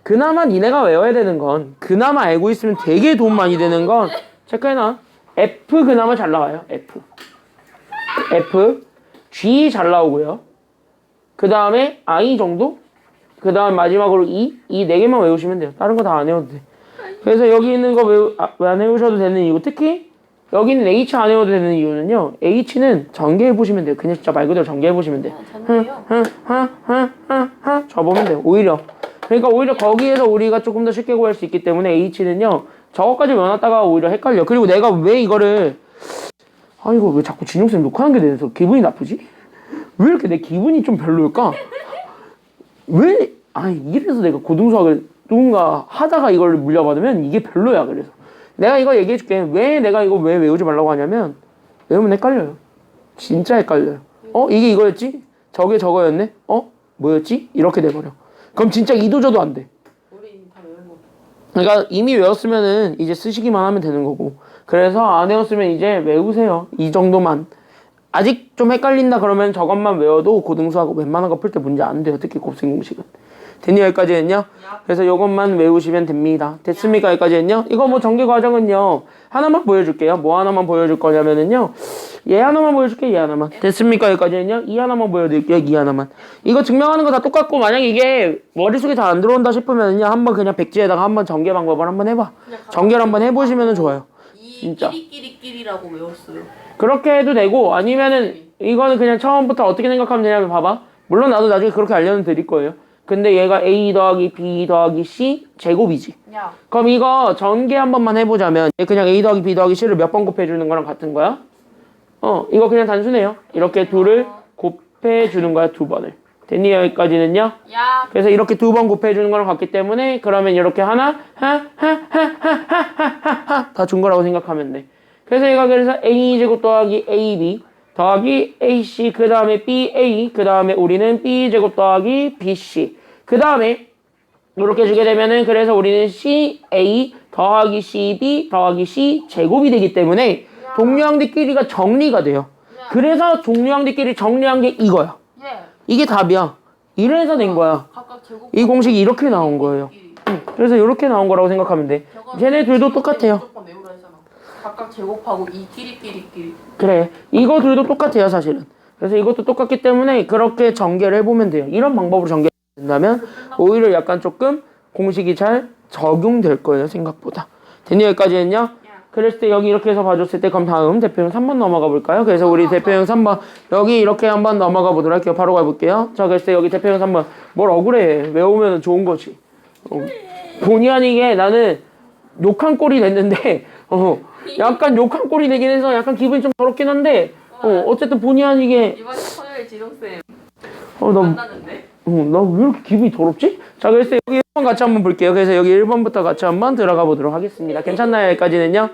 그나마 니네가 외워야 되는 건, 그나마 알고 있으면 되게 도움 많이 되는 건 체크해놔. F 그나마 잘 나와요. F G 잘 나오고요. 그 다음에 I 정도? 그 다음 마지막으로 E? 이 4개만 외우시면 돼요. 다른 거 다 안 외워도 돼. 그래서 여기 있는 거 왜 안 외우셔도 되는 이유, 특히 여기 있는 H 안 외워도 되는 이유는요, H는 전개해보시면 돼요. 그냥 진짜 말 그대로 전개해보시면 돼요. 접으면 돼요. 오히려. 그러니까 오히려 거기에서 우리가 조금 더 쉽게 구할 수 있기 때문에 H는요, 저거까지 외워놨다가 오히려 헷갈려. 그리고 내가 왜 이거를, 이거 왜 자꾸 진용쌤 녹화하는 게 돼서 기분이 나쁘지? 왜 이렇게 내 기분이 좀 별로일까? 왜, 이래서 내가 고등수학을 누군가 하다가 이걸 물려받으면 이게 별로야. 그래서 내가 이거 얘기해줄게. 왜 내가 이거 왜 외우지 말라고 하냐면, 외우면 헷갈려요. 진짜 헷갈려요. 이게 이거였지? 저게 저거였네? 뭐였지? 이렇게 돼버려. 그럼 진짜 이도저도 안 돼. 우리 다 외운 거. 그러니까 이미 외웠으면은 이제 쓰시기만 하면 되는 거고, 그래서 안 외웠으면 이제 외우세요. 이 정도만. 아직 좀 헷갈린다 그러면 저것만 외워도 고등수하고 웬만한 거 풀 때 문제 안 돼요. 특히 곱셈 공식은. 됐니? 여기까지 했냐? 그래서 요것만 외우시면 됩니다. 됐습니까? 여기까지 했냐? 이거 뭐 전개 과정은요, 하나만 보여줄게요. 뭐 하나만 보여줄 거냐면은요, 얘 하나만 보여줄게. 얘 하나만. 됐습니까? 여기까지 했냐? 이 하나만 보여드릴게요. 이 하나만. 이거 증명하는 거 다 똑같고, 만약에 이게 머릿속에 잘 안 들어온다 싶으면은요, 한번 그냥 백지에다가 한번 전개 방법을 한번 해봐. 전개를 한번 해보시면 좋아요. 진짜. 끼리끼리끼리라고 외웠어요. 그렇게 해도 되고, 아니면은 이거는 그냥 처음부터 어떻게 생각하면 되냐면, 봐봐. 물론 나도 나중에 그렇게 알려는 드릴 거예요. 근데 얘가 A 더하기 B 더하기 C 제곱이지. 야. 그럼 이거 전개 한 번만 해보자면, 얘 그냥 A 더하기 B 더하기 C를 몇 번 곱해주는 거랑 같은 거야? 이거 그냥 단순해요. 이렇게 둘을 곱해주는 거야, 2번을. 됐니? 여기까지는요? 야. 그래서 이렇게 2번 곱해주는 거랑 같기 때문에, 그러면 이렇게 하나, 다 준 거라고 생각하면 돼. 그래서 얘가 그래서 A제곱 더하기 AB 더하기 AC, 그 다음에 BA, 그 다음에 우리는 B제곱 더하기 BC, 그 다음에 이렇게 주게 되면은, 그래서 우리는 CA 더하기 CB 더하기 C 제곱이 되기 때문에 동류항들끼리가 정리가 돼요. 그래서 동류항들끼리 정리한 게 이거야. 이게 답이야. 이래서 된 거야. 각각 제곱. 이 공식이 이렇게 나온 거예요. 그래서 이렇게 나온 거라고 생각하면 돼. 쟤네들도 똑같아요. 무조건 외우라 했잖아. 각각 제곱하고 이 끼리끼리끼리. 그래, 이거 둘도 똑같아요 사실은. 그래서 이것도 똑같기 때문에 그렇게 전개를 해보면 돼요. 이런 방법으로 전개된다면 오히려 약간 조금 공식이 잘 적용될 거예요, 생각보다. 됐니? 여기까지 했냐? 그랬을 때 여기 이렇게 해서 봐줬을 때, 그럼 다음 대표형 3번 넘어가 볼까요? 그래서 우리 대표형 3번 여기 이렇게 한번 넘어가 보도록 할게요. 바로 가볼게요. 자, 그랬을 때 여기 대표형 3번 뭘 억울해. 외우면 좋은 거지. 본의 아니게 나는 욕한 꼴이 됐는데 약간 욕한 꼴이 되긴 해서 약간 기분이 좀 더럽긴 한데 어쨌든 본의 아니게 이번에 토요일 지룡쌤 나 만나는데? 왜 이렇게 기분이 더럽지? 자, 그래서 여기 1번 같이 한번 볼게요. 그래서 여기 1번부터 같이 한번 들어가 보도록 하겠습니다. 괜찮나요? 여기까지는요?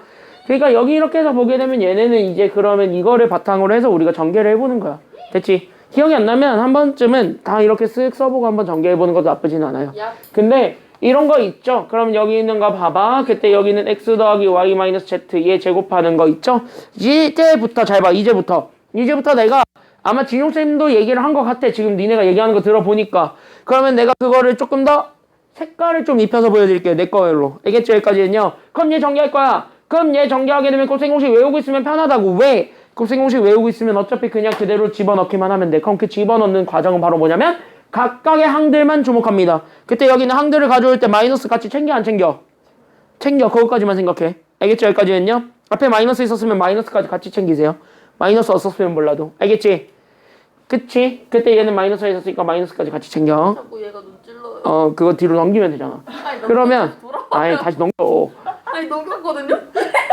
그러니까 여기 이렇게 해서 보게 되면 얘네는 이제 그러면 이거를 바탕으로 해서 우리가 전개를 해보는 거야. 됐지? 기억이 안 나면 한 번쯤은 다 이렇게 쓱 써보고 한번 전개해보는 것도 나쁘진 않아요. 근데 이런 거 있죠? 그럼 여기 있는 거 봐봐. 그때 여기는 x 더하기 y 마이너스 z 얘 제곱하는 거 있죠? 이제부터 잘 봐. 이제부터 내가 아마 진용쌤도 얘기를 한 것 같아. 지금 니네가 얘기하는 거 들어보니까. 그러면 내가 그거를 조금 더 색깔을 좀 입혀서 보여드릴게요. 내 거로. 알겠죠? 여기까지는요. 그럼 얘 전개할 거야. 그럼 얘 전개하게 되면 곱셈 공식 외우고 있으면 편하다고. 왜? 곱셈 공식 외우고 있으면 어차피 그냥 그대로 집어넣기만 하면 돼. 그럼 그 집어넣는 과정은 바로 뭐냐면 각각의 항들만 주목합니다. 그때 여기는 항들을 가져올 때 마이너스 같이 챙겨 안 챙겨? 챙겨. 그것까지만 생각해. 알겠죠? 여기까지는요. 앞에 마이너스 있었으면 마이너스까지 같이 챙기세요. 마이너스 없었으면 몰라도. 알겠지? 그치? 그때 얘는 마이너스가 있었으니까 마이너스까지 같이 챙겨. 자꾸 얘가 눈 찔러요. 그거 뒤로 넘기면 되잖아. 아니, 그러면 돌아와요. 다시 넘겨. 아니 넘겼거든요?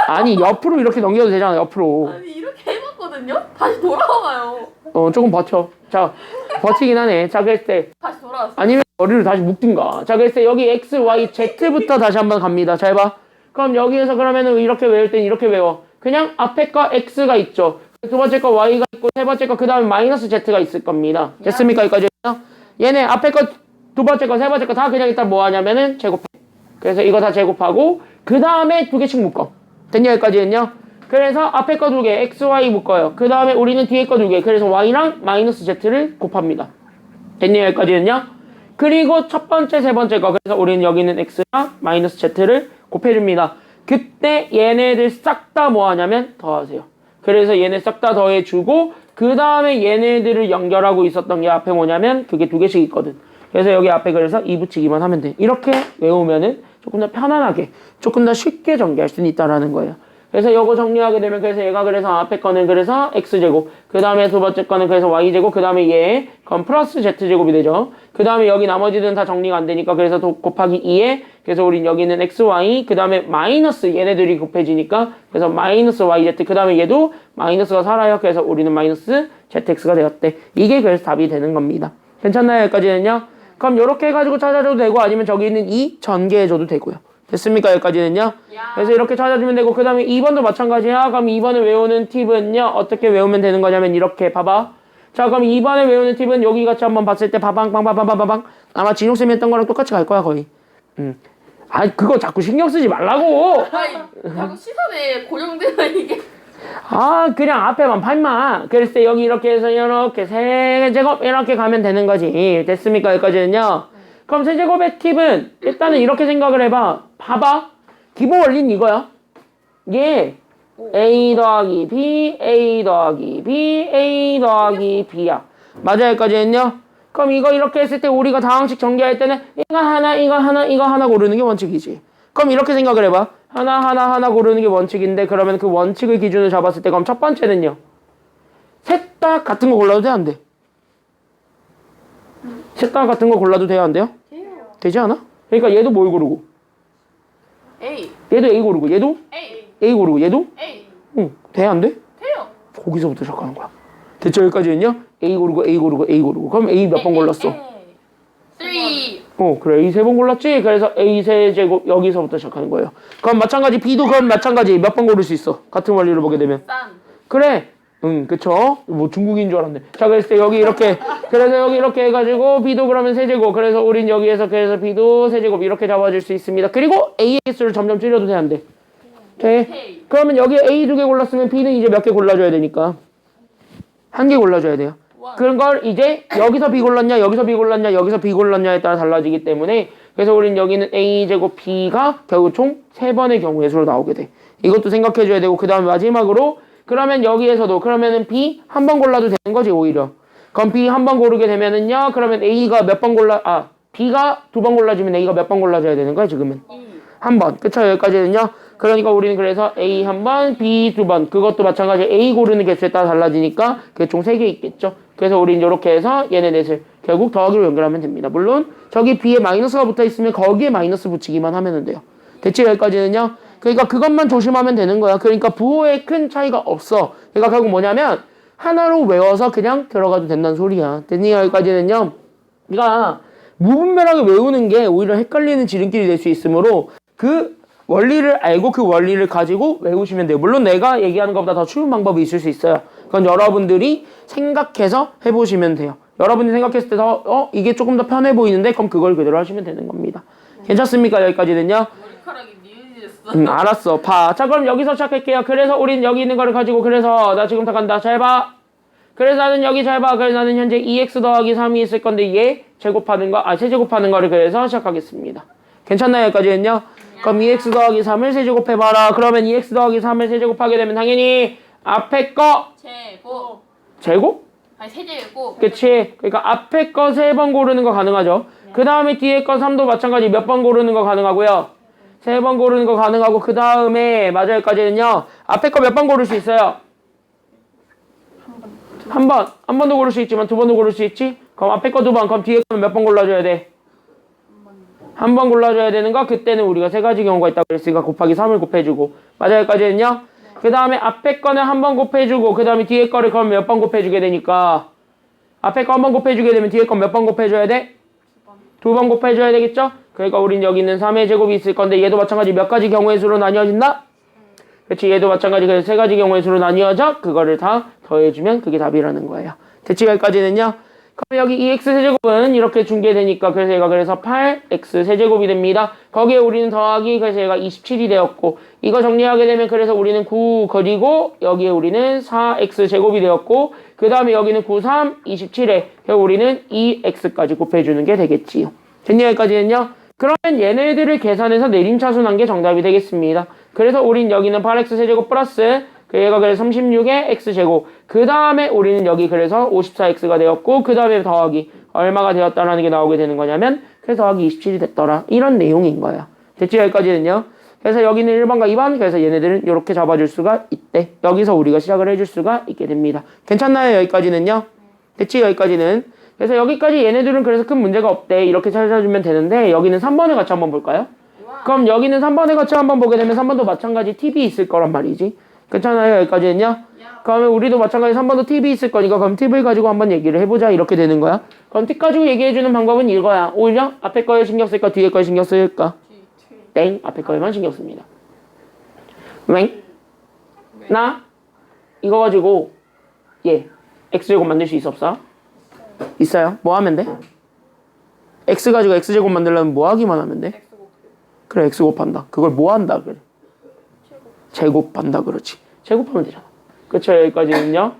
아니 옆으로 이렇게 넘겨도 되잖아. 옆으로. 아니 이렇게 해봤거든요? 다시 돌아와요. 조금 버텨. 자, 버티긴 하네. 자, 그랬을 때 다시 돌아왔어. 아니면 머리를 다시 묶든가. 자, 그랬을 때 여기 x, y, z부터 다시 한번 갑니다. 잘 봐. 그럼 여기에서 그러면은 이렇게 외울 땐 이렇게 외워. 그냥 앞에 거 x가 있죠. 두 번째 거 y가 있고 세 번째 거 그 다음에 마이너스 z가 있을 겁니다. 됐습니까? 여기까지? 얘네 앞에 거 두 번째 거 세 번째 거 다 그냥 일단 뭐 하냐면은 제곱해. 그래서 이거 다 제곱하고 그 다음에 두 개씩 묶어. 됐냐? 여기까지는요? 그래서 앞에 거 두 개 x, y 묶어요. 그 다음에 우리는 뒤에 거 두 개 그래서 y랑 마이너스 z를 곱합니다. 됐냐? 여기까지는요? 그리고 첫 번째 세 번째 거 그래서 우리는 여기는 x랑 마이너스 z를 곱해줍니다. 그때 얘네들 싹 다 뭐 하냐면 더하세요. 그래서 얘네 싹 다 더해주고 그 다음에 얘네들을 연결하고 있었던 게 앞에 뭐냐면 그게 두 개씩 있거든. 그래서 여기 앞에 그래서 2 붙이기만 하면 돼. 이렇게 외우면은 조금 더 편안하게 조금 더 쉽게 전개할 수 있다라는 거예요. 그래서 요거 정리하게 되면 그래서 얘가 그래서 앞에 거는 그래서 x제곱 그 다음에 두 번째 거는 그래서 y제곱 그 다음에 얘 그럼 플러스 z제곱이 되죠. 그 다음에 여기 나머지는 다 정리가 안 되니까 그래서 곱하기 2에 그래서 우린 여기는 xy 그 다음에 마이너스 얘네들이 곱해지니까 그래서 마이너스 yz 그 다음에 얘도 마이너스가 살아요. 그래서 우리는 마이너스 zx가 되었대. 이게 그래서 답이 되는 겁니다. 괜찮나요? 여기까지는요? 그럼 요렇게 해가지고 찾아줘도 되고 아니면 저기 있는 2 전개해줘도 되고요. 됐습니까? 여기까지는요? 그래서 이렇게 찾아주면 되고 그 다음에 2번도 마찬가지야. 그럼 2번을 외우는 팁은요 어떻게 외우면 되는 거냐면 이렇게 봐봐. 자 그럼 2번을 외우는 팁은 여기 같이 한번 봤을 때 바방방방방방방 아마 진용쌤이 했던 거랑 똑같이 갈 거야 거의. 아니 그거 자꾸 신경 쓰지 말라고. 아니 자꾸 시선에 고정되는 이게. 그냥 앞에만 팔마. 그랬을 때 여기 이렇게 해서 이렇게 세제곱 이렇게 가면 되는 거지. 됐습니까? 여기까지는요. 그럼 세제곱의 팁은 일단은 이렇게 생각을 해봐. 봐봐. 기본 원리는 이거야. 이게 a 더하기 b, a 더하기 b, a 더하기 b야. 맞아요? 여기까지는요. 그럼 이거 이렇게 했을 때 우리가 다항식 전개할 때는 이거 하나, 이거 하나, 이거 하나 고르는 게 원칙이지. 그럼 이렇게 생각을 해봐. 하나 고르는 게 원칙인데 그러면 그 원칙을 기준으로 잡았을 때 그럼 첫 번째는요. 셋 다 같은 거 골라도 돼? 안 돼? 셋 다 같은 거 골라도 돼요? 안 돼요? 돼요. 되지 않아? 그러니까 얘도 뭘 고르고? A. 얘도 A 고르고 얘도? A. A 고르고 얘도? A. 응. 돼? 안 돼? 돼요. 거기서부터 시작하는 거야. 됐죠? 여기까지는요? A 고르고 A 고르고 A 고르고 그럼 A 몇 번 골랐어? 3. 그래. A 3번 골랐지? 그래서 A 세제곱 여기서부터 시작하는 거예요. 그럼 마찬가지 B도 그럼 마찬가지 몇 번 고를 수 있어? 같은 원리를 보게 되면. 싼. 그래. 그쵸? 뭐 중국인 줄 알았네. 자, 그랬을 때 여기 이렇게 그래서 여기 이렇게 해가지고 B도 그러면 세제곱 그래서 우린 여기에서 그래서 B도 세제곱 이렇게 잡아줄 수 있습니다. 그리고 A의 개수를 점점 줄여도 돼? 안 돼? 돼? 오케이. 그러면 여기 A 2개 골랐으면 B는 이제 몇 개 골라줘야 되니까 한 개 골라줘야 돼요. 그런 걸 이제 여기서 B 골랐냐 여기서 B 골랐냐 여기서 B 골랐냐에 따라 달라지기 때문에 그래서 우린 여기는 A제곱 B가 결국 총 3번의 경우의 수로 나오게 돼. 이것도 생각해줘야 되고 그 다음에 마지막으로 그러면 여기에서도 그러면은 B 한 번 골라도 되는 거지 오히려. 그럼 B 한 번 고르게 되면은요 그러면 A가 몇 번 B가 2번 골라주면 A가 몇 번 골라줘야 되는 거야 지금은? 한 번. 그쵸? 여기까지는요. 그러니까 우리는 그래서 A 한 번, B 2번. 그것도 마찬가지 A 고르는 개수에 따라 달라지니까 그게 총 3개 있겠죠. 그래서 우리는 이렇게 해서 얘네 넷을 결국 더하기로 연결하면 됩니다. 물론 저기 B에 마이너스가 붙어 있으면 거기에 마이너스 붙이기만 하면 돼요. 됐죠? 여기까지는요. 그러니까 그것만 조심하면 되는 거야. 그러니까 부호에 큰 차이가 없어. 그러니까 결국 뭐냐면 하나로 외워서 그냥 들어가도 된다는 소리야. 됐니? 여기까지는요. 그러니까 무분별하게 외우는 게 오히려 헷갈리는 지름길이 될 수 있으므로 그 원리를 알고 그 원리를 가지고 외우시면 돼요. 물론 내가 얘기하는 것보다 더 쉬운 방법이 있을 수 있어요. 그건 여러분들이 생각해서 해보시면 돼요. 여러분이 생각했을 때 이게 조금 더 편해 보이는데 그럼 그걸 그대로 하시면 되는 겁니다. 괜찮습니까? 여기까지는요? 머리카락이 니은이졌어. 알았어. 봐. 자, 그럼 여기서 시작할게요. 그래서 우린 여기 있는 거를 가지고 그래서 나 지금 다 간다. 잘 봐. 그래서 나는 여기 잘 봐. 그래서 나는 현재 2x 더하기 3이 있을 건데 얘 제곱하는 거, 세제곱하는 거를 그래서 시작하겠습니다. 괜찮나요? 여기까지는요? 그럼 2x 더하기 3을 세제곱해봐라. 그러면 2x 더하기 3을 세제곱하게 되면 당연히 앞에 거 제곱. 제곱? 아니 세제곱. 그치? 그러니까 앞에 거 3번 고르는 거 가능하죠. 그 다음에 뒤에 거 3도 마찬가지 몇 번 고르는 거 가능하고요. 3번 고르는 거 가능하고 그 다음에 마저까지는요. 앞에 거 몇 번 고를 수 있어요? 한 번. 한 번도 고를 수 있지만 두 번도 고를 수 있지? 그럼 앞에 거 2번. 그럼 뒤에 거는 몇 번 골라줘야 돼? 한 번 골라줘야 되는 거. 그때는 우리가 3가지 경우가 있다고 그랬으니까 곱하기 3을 곱해주고. 마저까지는요. 그 다음에 앞에 거는 한 번 곱해주고 그 다음에 뒤에 거를 그럼 몇 번 곱해주게 되니까 앞에 거 한 번 곱해주게 되면 뒤에 거 몇 번 곱해줘야 돼? 2번 곱해줘야 되겠죠? 그러니까 우린 여기 있는 3의 제곱이 있을 건데 얘도 마찬가지 몇 가지 경우의 수로 나뉘어진다? 그렇지. 얘도 마찬가지 그래서 3가지 경우의 수로 나뉘어져 그거를 다 더해주면 그게 답이라는 거예요. 대치 여기까지는요. 그럼 여기 2x 세제곱은 이렇게 중개되니까 그래서 얘가 그래서 8x 세제곱이 됩니다. 거기에 우리는 더하기 그래서 얘가 27이 되었고 이거 정리하게 되면 그래서 우리는 9 그리고 여기에 우리는 4x 제곱이 되었고 그 다음에 여기는 9, 3, 27에 우리는 2x까지 곱해주는 게 되겠지요. 됐니? 여기까지는요. 그러면 얘네들을 계산해서 내림차순한 게 정답이 되겠습니다. 그래서 우린 여기는 8x 세제곱 플러스 얘가 그래서 36의 x제곱 그 다음에 우리는 여기 그래서 54x가 되었고 그 다음에 더하기 얼마가 되었다라는 게 나오게 되는 거냐면 그래서 더하기 27이 됐더라 이런 내용인 거야. 됐지? 여기까지는요. 그래서 여기는 1번과 2번 그래서 얘네들은 이렇게 잡아줄 수가 있대. 여기서 우리가 시작을 해줄 수가 있게 됩니다. 괜찮나요? 여기까지는요. 됐지? 여기까지는. 그래서 여기까지 얘네들은 그래서 큰 문제가 없대. 이렇게 찾아주면 되는데 여기는 3번을 같이 한번 볼까요? 그럼 여기는 3번을 같이 한번 보게 되면 3번도 마찬가지 팁이 있을 거란 말이지. 괜찮아요? 여기까지는요? 그러면 우리도 마찬가지 3번도 팁이 있을 거니까 그럼 팁을 가지고 한번 얘기를 해보자 이렇게 되는 거야. 그럼 팁 가지고 얘기해주는 방법은 이거야. 오히려 앞에 거에 신경 쓸까 뒤에 거에 신경 쓸까? 땡. 앞에 거에만 신경 씁니다. 웽? 나 이거 가지고 x제곱 만들 수 있어 없어? 있어요. 뭐 하면 돼? x 가지고 x제곱 만들려면 뭐 하기만 하면 돼? 그래 x 곱한다. 그걸 뭐 한다 그래? 제곱한다. 그렇지. 제곱하면 되잖아. 그쵸? 여기까지는요.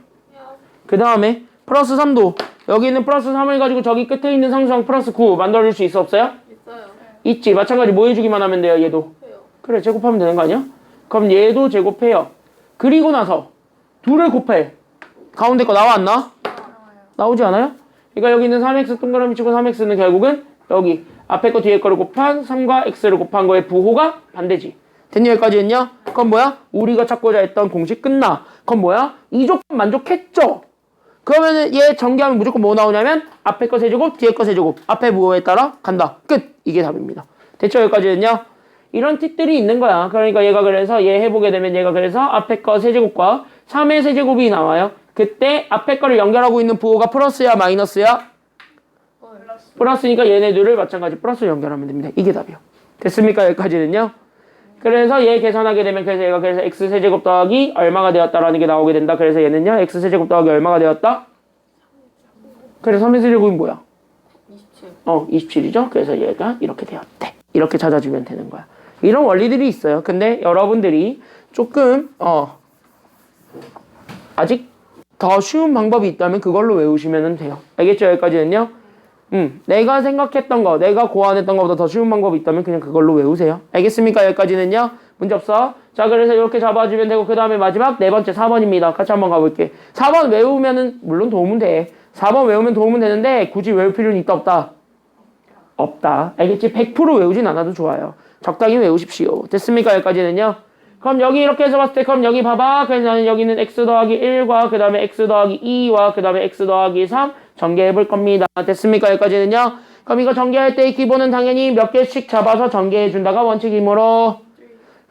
그 다음에 플러스 3도 여기 있는 플러스 3을 가지고 저기 끝에 있는 상수항 플러스 9 만들어줄 수 있어 없어요? 있어요. 있지. 마찬가지 뭐 해주기만 하면 돼요? 얘도. 해요. 그래 제곱하면 되는 거 아니야? 그럼 얘도 제곱해요. 그리고 나서 둘을 곱해. 가운데 거 나와 안 나와? 나오지 않아요? 그러니까 여기 있는 3x 동그라미 치고 3x는 결국은 여기 앞에 거 뒤에 거를 곱한 3과 x를 곱한 거의 부호가 반대지. 됐니? 여기까지는요? 그건 뭐야? 우리가 찾고자 했던 공식 끝나. 그건 뭐야? 이 조건 만족했죠? 그러면은 얘 전개하면 무조건 뭐 나오냐면 앞에 거 세제곱, 뒤에 거 세제곱. 앞에 부호에 따라 간다. 끝! 이게 답입니다. 됐죠? 여기까지는요? 이런 팁들이 있는 거야. 그러니까 얘가 그래서 얘 해보게 되면 얘가 그래서 앞에 거 세제곱과 3의 세제곱이 나와요. 그때 앞에 거를 연결하고 있는 부호가 플러스야 마이너스야? 플러스니까 얘네들을 마찬가지 플러스 연결하면 됩니다. 이게 답이요. 됐습니까? 여기까지는요? 그래서 얘 계산하게 되면 그래서 얘가 그래서 x세제곱 더하기 얼마가 되었다라는 게 나오게 된다. 그래서 얘는요 x세제곱 더하기 얼마가 되었다? 그래서 3의 세제곱이 뭐야? 27. 27이죠? 그래서 얘가 이렇게 되었대. 이렇게 찾아주면 되는 거야. 이런 원리들이 있어요. 근데 여러분들이 조금 아직 더 쉬운 방법이 있다면 그걸로 외우시면 돼요. 알겠죠? 여기까지는요? 내가 생각했던 거, 내가 고안했던 것보다 더 쉬운 방법이 있다면 그냥 그걸로 외우세요. 알겠습니까? 여기까지는요? 문제 없어? 자, 그래서 이렇게 잡아주면 되고 그 다음에 마지막 4번째 4번입니다. 같이 한번 가볼게. 4번 외우면은 물론 도움은 돼. 4번 외우면 도움은 되는데 굳이 외울 필요는 있다 없다? 없다. 알겠지? 100% 외우진 않아도 좋아요. 적당히 외우십시오. 됐습니까? 여기까지는요? 그럼 여기 이렇게 해서 봤을 때 그럼 여기 봐봐. 그래서 나는 여기는 x 더하기 1과 그 다음에 x 더하기 2와 그 다음에 x 더하기 3 전개해 볼 겁니다. 됐습니까? 여기까지는요? 그럼 이거 전개할 때의 기본은 당연히 몇 개씩 잡아서 전개해 준다가 원칙이므로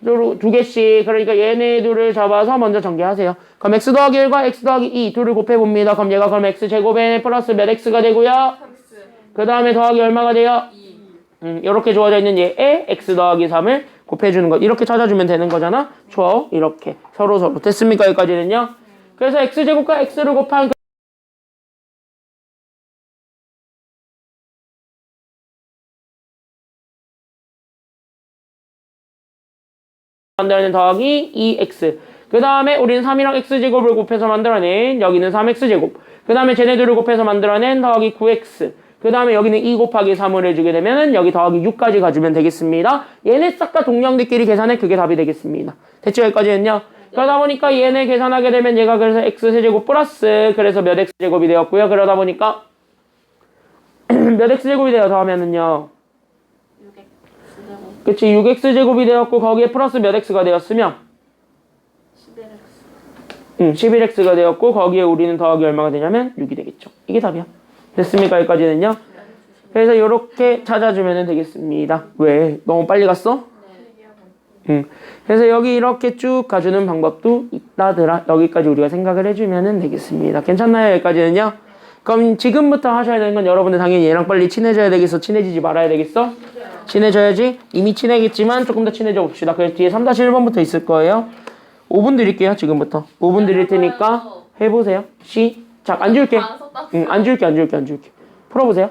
두 개씩. 그러니까 얘네 둘을 잡아서 먼저 전개하세요. 그럼 x 더하기 1과 x 더하기 2 둘을 곱해봅니다. 그럼 얘가 그럼 x제곱에 플러스 몇 x가 되고요. 그 다음에 더하기 얼마가 돼요? 이렇게 주어져 있는 얘에 x 더하기 3을 곱해주는 거. 이렇게 찾아주면 되는 거잖아. 좋아. 이렇게 서로 됐습니까? 여기까지는요. 그래서 x제곱과 x를 곱한 만들어낸 더하기 2x. 그 다음에 우리는 3이랑 x제곱을 곱해서 만들어낸 여기는 3x제곱. 그 다음에 쟤네들을 곱해서 만들어낸 더하기 9x. 그 다음에 여기는 2 곱하기 3을 해주게 되면 여기 더하기 6까지 가주면 되겠습니다. 얘네 싹 다 동량들끼리 계산해 그게 답이 되겠습니다. 됐죠? 여기까지는요. 그러다 보니까 얘네 계산하게 되면 얘가 그래서 x세제곱 플러스 그래서 몇 x제곱이 되었고요. 그러다 보니까 몇 x제곱이 되어 더하면은요. 그치 6x제곱이 되었고 거기에 플러스 몇 x가 되었으면 11x가 되었고 거기에 우리는 더하기 얼마가 되냐면 6이 되겠죠. 이게 답이야. 됐습니까? 여기까지는요. 그래서 이렇게 찾아주면 되겠습니다. 왜? 너무 빨리 갔어? 그래서 여기 이렇게 쭉 가주는 방법도 있다더라. 여기까지 우리가 생각을 해주면 되겠습니다. 괜찮나요? 여기까지는요. 그럼 지금부터 하셔야 되는 건 여러분들 당연히 얘랑 빨리 친해져야 되겠어? 친해지지 말아야 되겠어? 친해져야지. 이미 친해겠지만 조금 더 친해져 봅시다. 그래서 뒤에 3-1번부터 있을 거예요. 5분 드릴게요. 지금부터 5분 드릴 테니까 해보세요. 시작. 안 줄게. 안 줄게. 풀어보세요.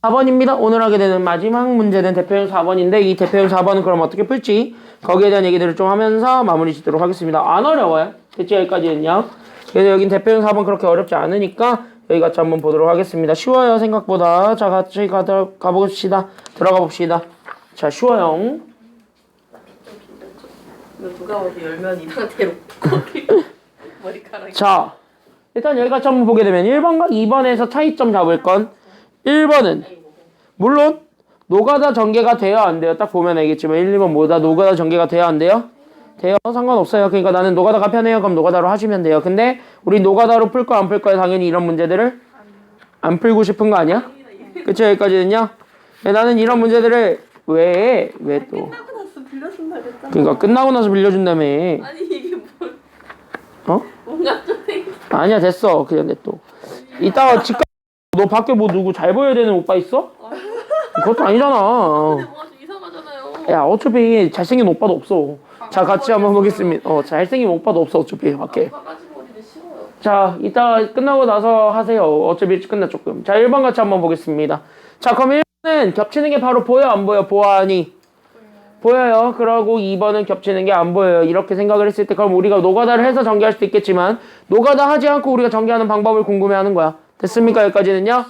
4번입니다. 오늘 하게 되는 마지막 문제는 대표형 4번인데 이 대표형 4번은 그럼 어떻게 풀지? 거기에 대한 얘기들을 좀 하면서 마무리 짓도록 하겠습니다. 안 어려워요. 대체 여기까지는요. 그래서 여긴 대표형 4번 그렇게 어렵지 않으니까 여기 같이 한번 보도록 하겠습니다. 쉬워요 생각보다. 자 같이 가봅시다. 들어가 봅시다. 자 쉬워요. 이거 누가 봐도 열면 이 상태로 머리카락이. 자 일단 여기 같이 한번 보게 되면 1번과 2번에서 차이점 잡을 건 1번은 물론 노가다 전개가 돼야 안 돼요. 딱 보면 알겠지만 1, 2번 뭐다 노가다 전개가 돼야 안 돼요? 돼요. 상관없어요. 그러니까 나는 노가다가 편해요. 그럼 노가다로 하시면 돼요. 근데 우리 노가다로 풀 거 안 풀 거야. 당연히 이런 문제들을 안 풀고 싶은 거 아니야? 그쵸 여기까지는요? 나는 이런 문제들을 왜 또 끝나고 나서 빌려준다 그랬잖아. 그러니까 끝나고 나서 빌려준다며. 아니 이게 뭐 어? 뭔가 좀 아니야 됐어. 그냥 냅둬. 이따가 집가 너 밖에 뭐 누구 잘 보여야 되는 오빠 있어? 그것도 아니잖아. 근데 뭔가 좀 이상하잖아요. 야 어차피 잘생긴 오빠도 없어. 자 같이 한번 보겠습니다. 잘생긴 오빠도 없어 어차피 밖에. 바가지 머리는 싫어요. 자 이따 끝나고 나서 하세요. 어차피 일찍 끝나 조금. 자 1번 같이 한번 보겠습니다. 자 그럼 1번은 겹치는 게 바로 보여 안 보여? 보아하니? 보여요. 그러고 2번은 겹치는 게 안 보여요. 이렇게 생각을 했을 때 그럼 우리가 노가다를 해서 전개할 수도 있겠지만 노가다 하지 않고 우리가 전개하는 방법을 궁금해하는 거야. 됐습니까? 여기까지는요?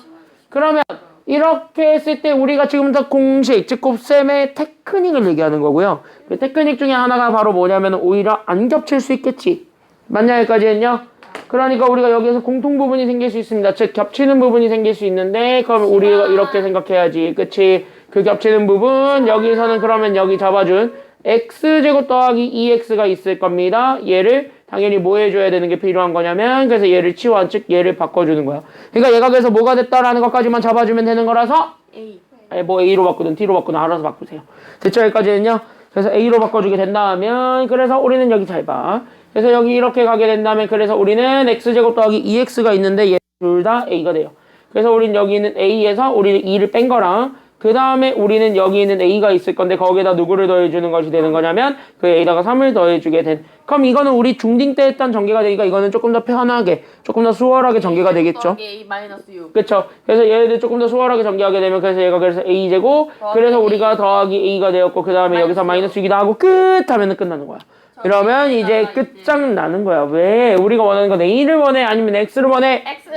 그러면 이렇게 했을 때 우리가 지금부터 공식, 즉 곱셈의 테크닉을 얘기하는 거고요. 그 테크닉 중에 하나가 바로 뭐냐면 오히려 안 겹칠 수 있겠지. 맞냐? 여기까지는요? 그러니까 우리가 여기에서 공통 부분이 생길 수 있습니다. 즉 겹치는 부분이 생길 수 있는데 그럼 우리가 이렇게 생각해야지. 그치? 그 겹치는 부분 여기서는 그러면 여기 잡아준 x제곱 더하기 2x가 있을 겁니다. 얘를 당연히 뭐 해줘야 되는 게 필요한 거냐면 그래서 얘를 치환 즉 얘를 바꿔주는 거야. 그러니까 얘가 그래서 뭐가 됐다라는 것까지만 잡아주면 되는 거라서 A. 아니, 뭐 A로 바꾸든 T로 바꾸든 알아서 바꾸세요. 대체 여기까지는요. 그래서 A로 바꿔주게 된다면 그래서 우리는 여기 잘 봐. 그래서 여기 이렇게 가게 된다면 그래서 우리는 x제곱 더하기 2x가 있는데 얘 둘 다 A가 돼요. 그래서 우리는 여기 있는 A에서 우리는 2를 뺀 거랑 그 다음에 우리는 여기 있는 A가 있을 건데 거기에다 누구를 더해주는 것이 되는 거냐면 그 A다가 3을 더해주게 된 그럼 이거는 우리 중딩 때 했던 전개가 되니까 이거는 조금 더 편하게 조금 더 수월하게 전개가 되겠죠. A 마이너스 6. 그쵸. 그래서 얘네들 조금 더 수월하게 전개하게 되면 그래서 얘가 그래서 A제곱 그래서 우리가 더하기 A가 되었고 그 다음에 여기서 마이너스 6이다 하고 끝 하면은 끝나는 거야. 그러면 이제 끝장나는 거야. 왜? 우리가 원하는 건 A를 원해 아니면 X를 원해? X.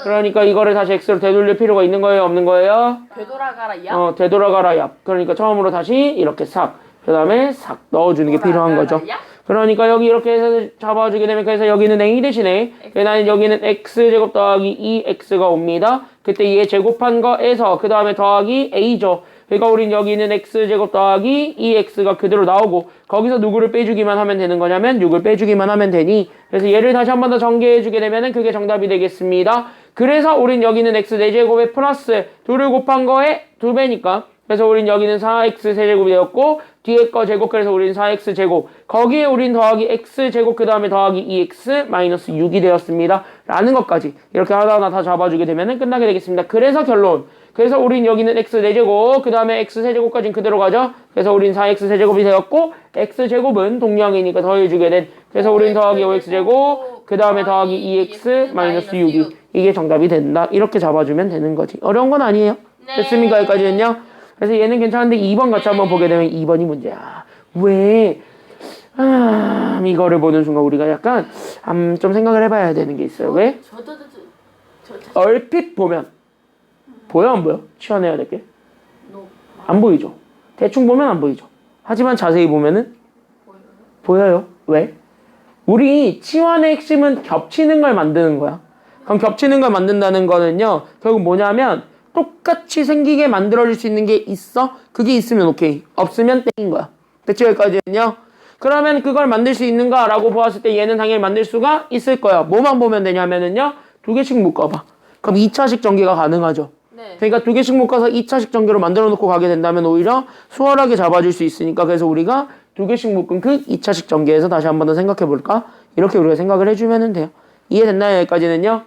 그러니까 이거를 다시 X로 되돌릴 필요가 있는 거예요 없는 거예요? 되돌아가라 야. 되돌아가라 얍. 그러니까 처음으로 다시 이렇게 싹. 그 다음에 싹 넣어주는 게 필요한 거죠. 그러니까 여기 이렇게 해서 잡아주게 되면 그래서 여기는 A 대신에 나는 여기는 X제곱 더하기 2X가 옵니다. 그때 얘 제곱한 거에서 그 다음에 더하기 A죠. 그러니까 우린 여기는 X제곱 더하기 2X가 그대로 나오고 거기서 누구를 빼주기만 하면 되는 거냐면 6을 빼주기만 하면 되니 그래서 얘를 다시 한 번 더 전개해주게 되면은 그게 정답이 되겠습니다. 그래서 우린 여기는 X 4제곱에 플러스 2를 곱한 거에 2배니까 그래서 우린 여기는 4x 세제곱이 되었고 뒤에 거 제곱 그래서 우린 4x 제곱 거기에 우린 더하기 x 제곱 그 다음에 더하기 2x 마이너스 6이 되었습니다 라는 것까지 이렇게 하나하나 다 잡아주게 되면 끝나게 되겠습니다. 그래서 결론 그래서 우린 여기는 x 4제곱 그 다음에 x 세제곱까지는 그대로 가죠. 그래서 우린 4x 세제곱이 되었고 x 제곱은 동량이니까 더해주게 된 그래서 우린 더하기 5x 제곱 그 다음에 더하기 2x 마이너스 6이 이게 정답이 된다. 이렇게 잡아주면 되는 거지. 어려운 건 아니에요. 됐습니까? 여기까지는요. 그래서 얘는 괜찮은데 2번 같이 한번 보게 되면 2번이 문제야. 왜? 이거를 보는 순간 우리가 약간 좀 생각을 해봐야 되는 게 있어요. 왜? 얼핏 보면 보여 안 보여? 치환해야 될 게? 안 보이죠. 대충 보면 안 보이죠. 하지만 자세히 보면은 보여요. 왜? 우리 치환의 핵심은 겹치는 걸 만드는 거야. 그럼 겹치는 걸 만든다는 거는요. 결국 뭐냐면 똑같이 생기게 만들어줄 수 있는 게 있어? 그게 있으면 오케이. 없으면 땡인 거야. 대체 여기까지는요? 그러면 그걸 만들 수 있는가? 라고 보았을 때 얘는 당연히 만들 수가 있을 거야. 뭐만 보면 되냐면은요? 2개씩 묶어봐. 그럼 2차식 전개가 가능하죠. 네. 그러니까 2개씩 묶어서 2차식 전개로 만들어 놓고 가게 된다면 오히려 수월하게 잡아줄 수 있으니까 그래서 우리가 2개씩 묶은 그 2차식 전개에서 다시 한 번 더 생각해 볼까? 이렇게 우리가 생각을 해주면 돼요. 이해됐나요? 여기까지는요?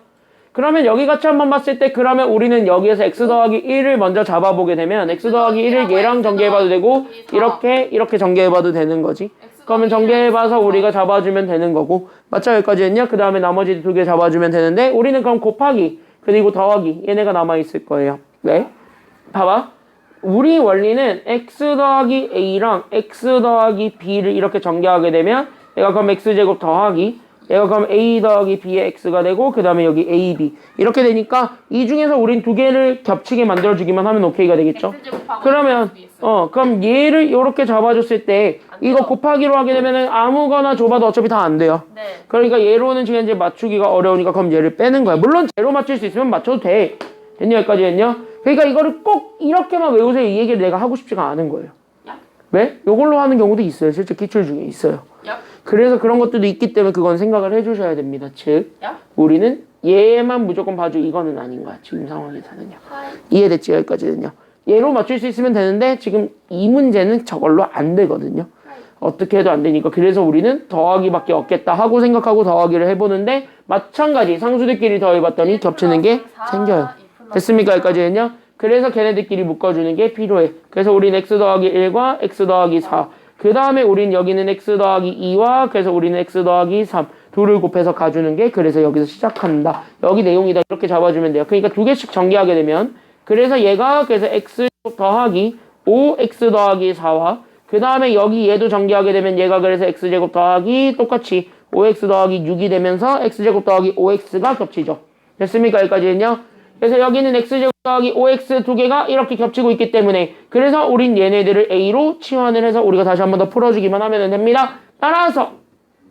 그러면 여기 같이 한번 봤을 때 그러면 우리는 여기에서 x 더하기 1을 먼저 잡아보게 되면 x 더하기 1을 얘랑 전개해봐도 되고 이렇게 전개해봐도 되는 거지. 그러면 전개해봐서 우리가 잡아주면 되는 거고 맞죠? 여기까지는요? 그 다음에 나머지 2개 잡아주면 되는데 우리는 그럼 곱하기 그리고 더하기 얘네가 남아있을 거예요. 네? 봐봐. 우리 원리는 x 더하기 a랑 x 더하기 b를 이렇게 전개하게 되면 얘가 그럼 x제곱 더하기 얘가 그럼 a 더하기 b의 x가 되고 그 다음에 여기 ab 이렇게 되니까 이 중에서 우린 두 개를 겹치게 만들어주기만 하면 오케이가 되겠죠. 그러면 그럼 얘를 이렇게 잡아줬을 때 이거 곱하기로 하게 되면은 아무거나 줘봐도 어차피 다 안 돼요. 네. 그러니까 얘로는 지금 이제 맞추기가 어려우니까 그럼 얘를 빼는 거야. 물론 제로 맞출 수 있으면 맞춰도 돼. 됐냐 여기까지 했냐? 그러니까 이거를 꼭 이렇게만 외우세요. 이 얘기를 내가 하고 싶지가 않은 거예요. 야. 왜? 이걸로 하는 경우도 있어요. 실제 기출 중에 있어요. 야. 그래서 그런 것들도 있기 때문에 그건 생각을 해주셔야 됩니다. 즉 야. 우리는 얘만 무조건 봐줘 이거는 아닌 거야. 지금 상황에서는요. 이해됐지? 여기까지는요. 얘로 맞출 수 있으면 되는데 지금 이 문제는 저걸로 안 되거든요. 어떻게 해도 안 되니까 그래서 우리는 더하기밖에 없겠다 하고 생각하고 더하기를 해보는데 마찬가지 상수들끼리 더해봤더니 겹치는 게 생겨요. 됐습니까? 여기까지는요. 그래서 걔네들끼리 묶어주는 게 필요해. 그래서 우린 x 더하기 1과 x 더하기 4. 그 다음에 우린 여기는 x 더하기 2와 그래서 우리는 x 더하기 3. 둘을 곱해서 가주는 게 그래서 여기서 시작한다. 여기 내용이다. 이렇게 잡아주면 돼요. 그러니까 두 개씩 전개하게 되면 그래서 얘가 그래서 x 더하기 5x 더하기 4와 그 다음에 여기 얘도 전개하게 되면 얘가 그래서 x제곱 더하기 똑같이 5x 더하기 6이 되면서 x제곱 더하기 5x가 겹치죠. 됐습니까? 여기까지는요. 그래서 여기는 x제곱 더하기 5x 두 개가 이렇게 겹치고 있기 때문에 그래서 우린 얘네들을 a로 치환을 해서 우리가 다시 한 번 더 풀어주기만 하면 됩니다. 따라서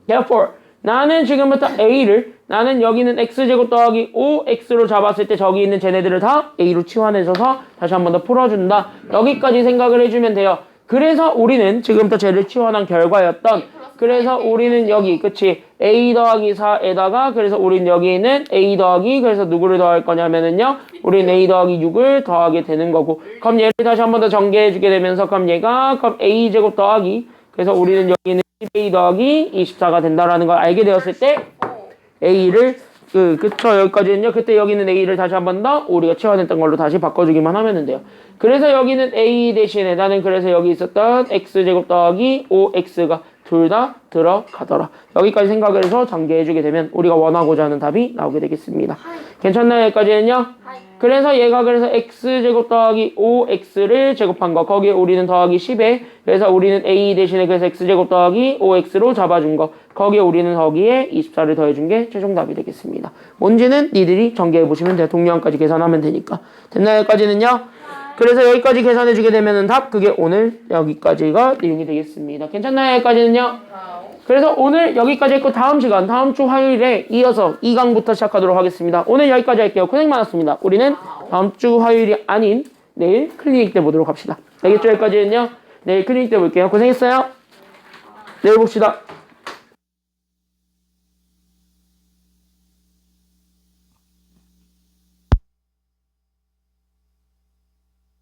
therefore 나는 지금부터 a를 나는 여기는 x제곱 더하기 5x로 잡았을 때 저기 있는 쟤네들을 다 a로 치환해줘서 다시 한 번 더 풀어준다. 여기까지 생각을 해주면 돼요. 그래서 우리는 지금부터 쟤를 치환한 결과였던 그래서 우리는 여기 그치 a 더하기 4에다가 그래서 우린 여기는 a 더하기 그래서 누구를 더할 거냐면은요 우린 a 더하기 6을 더하게 되는 거고 그럼 얘를 다시 한 번 더 전개해 주게 되면서 그럼 얘가 그럼 a 제곱 더하기 그래서 우리는 여기는 10a 더하기 24가 된다라는 걸 알게 되었을 때 a를 그쵸 여기까지는요 그때 여기는 a를 다시 한 번 더 우리가 치환했던 걸로 다시 바꿔주기만 하면 돼요. 그래서 여기는 a 대신에 나는 그래서 여기 있었던 x제곱 더하기 5x가 둘 다 들어가더라. 여기까지 생각을 해서 전개해주게 되면 우리가 원하고자 하는 답이 나오게 되겠습니다. 괜찮나요? 여기까지는요? 그래서 얘가 그래서 x제곱 더하기 5x를 제곱한 거 거기에 우리는 더하기 10에 그래서 우리는 a 대신에 그래서 x제곱 더하기 5x로 잡아준 거 거기에 우리는 거기에 24를 더해준 게 최종 답이 되겠습니다. 뭔지는 니들이 전개해보시면 돼요. 동량까지 계산하면 되니까. 됐나요? 여기까지는요? 그래서 여기까지 계산해주게 되면은 답 그게 오늘 여기까지가 내용이 되겠습니다. 괜찮나요? 여기까지는요? 그래서 오늘 여기까지 했고 다음 시간 다음 주 화요일에 이어서 2강부터 시작하도록 하겠습니다. 오늘 여기까지 할게요. 고생 많았습니다. 우리는 다음 주 화요일이 아닌 내일 클리닉 때 보도록 합시다. 알겠죠? 여기까지는요? 내일 클리닉 때 볼게요. 고생했어요. 내일 봅시다.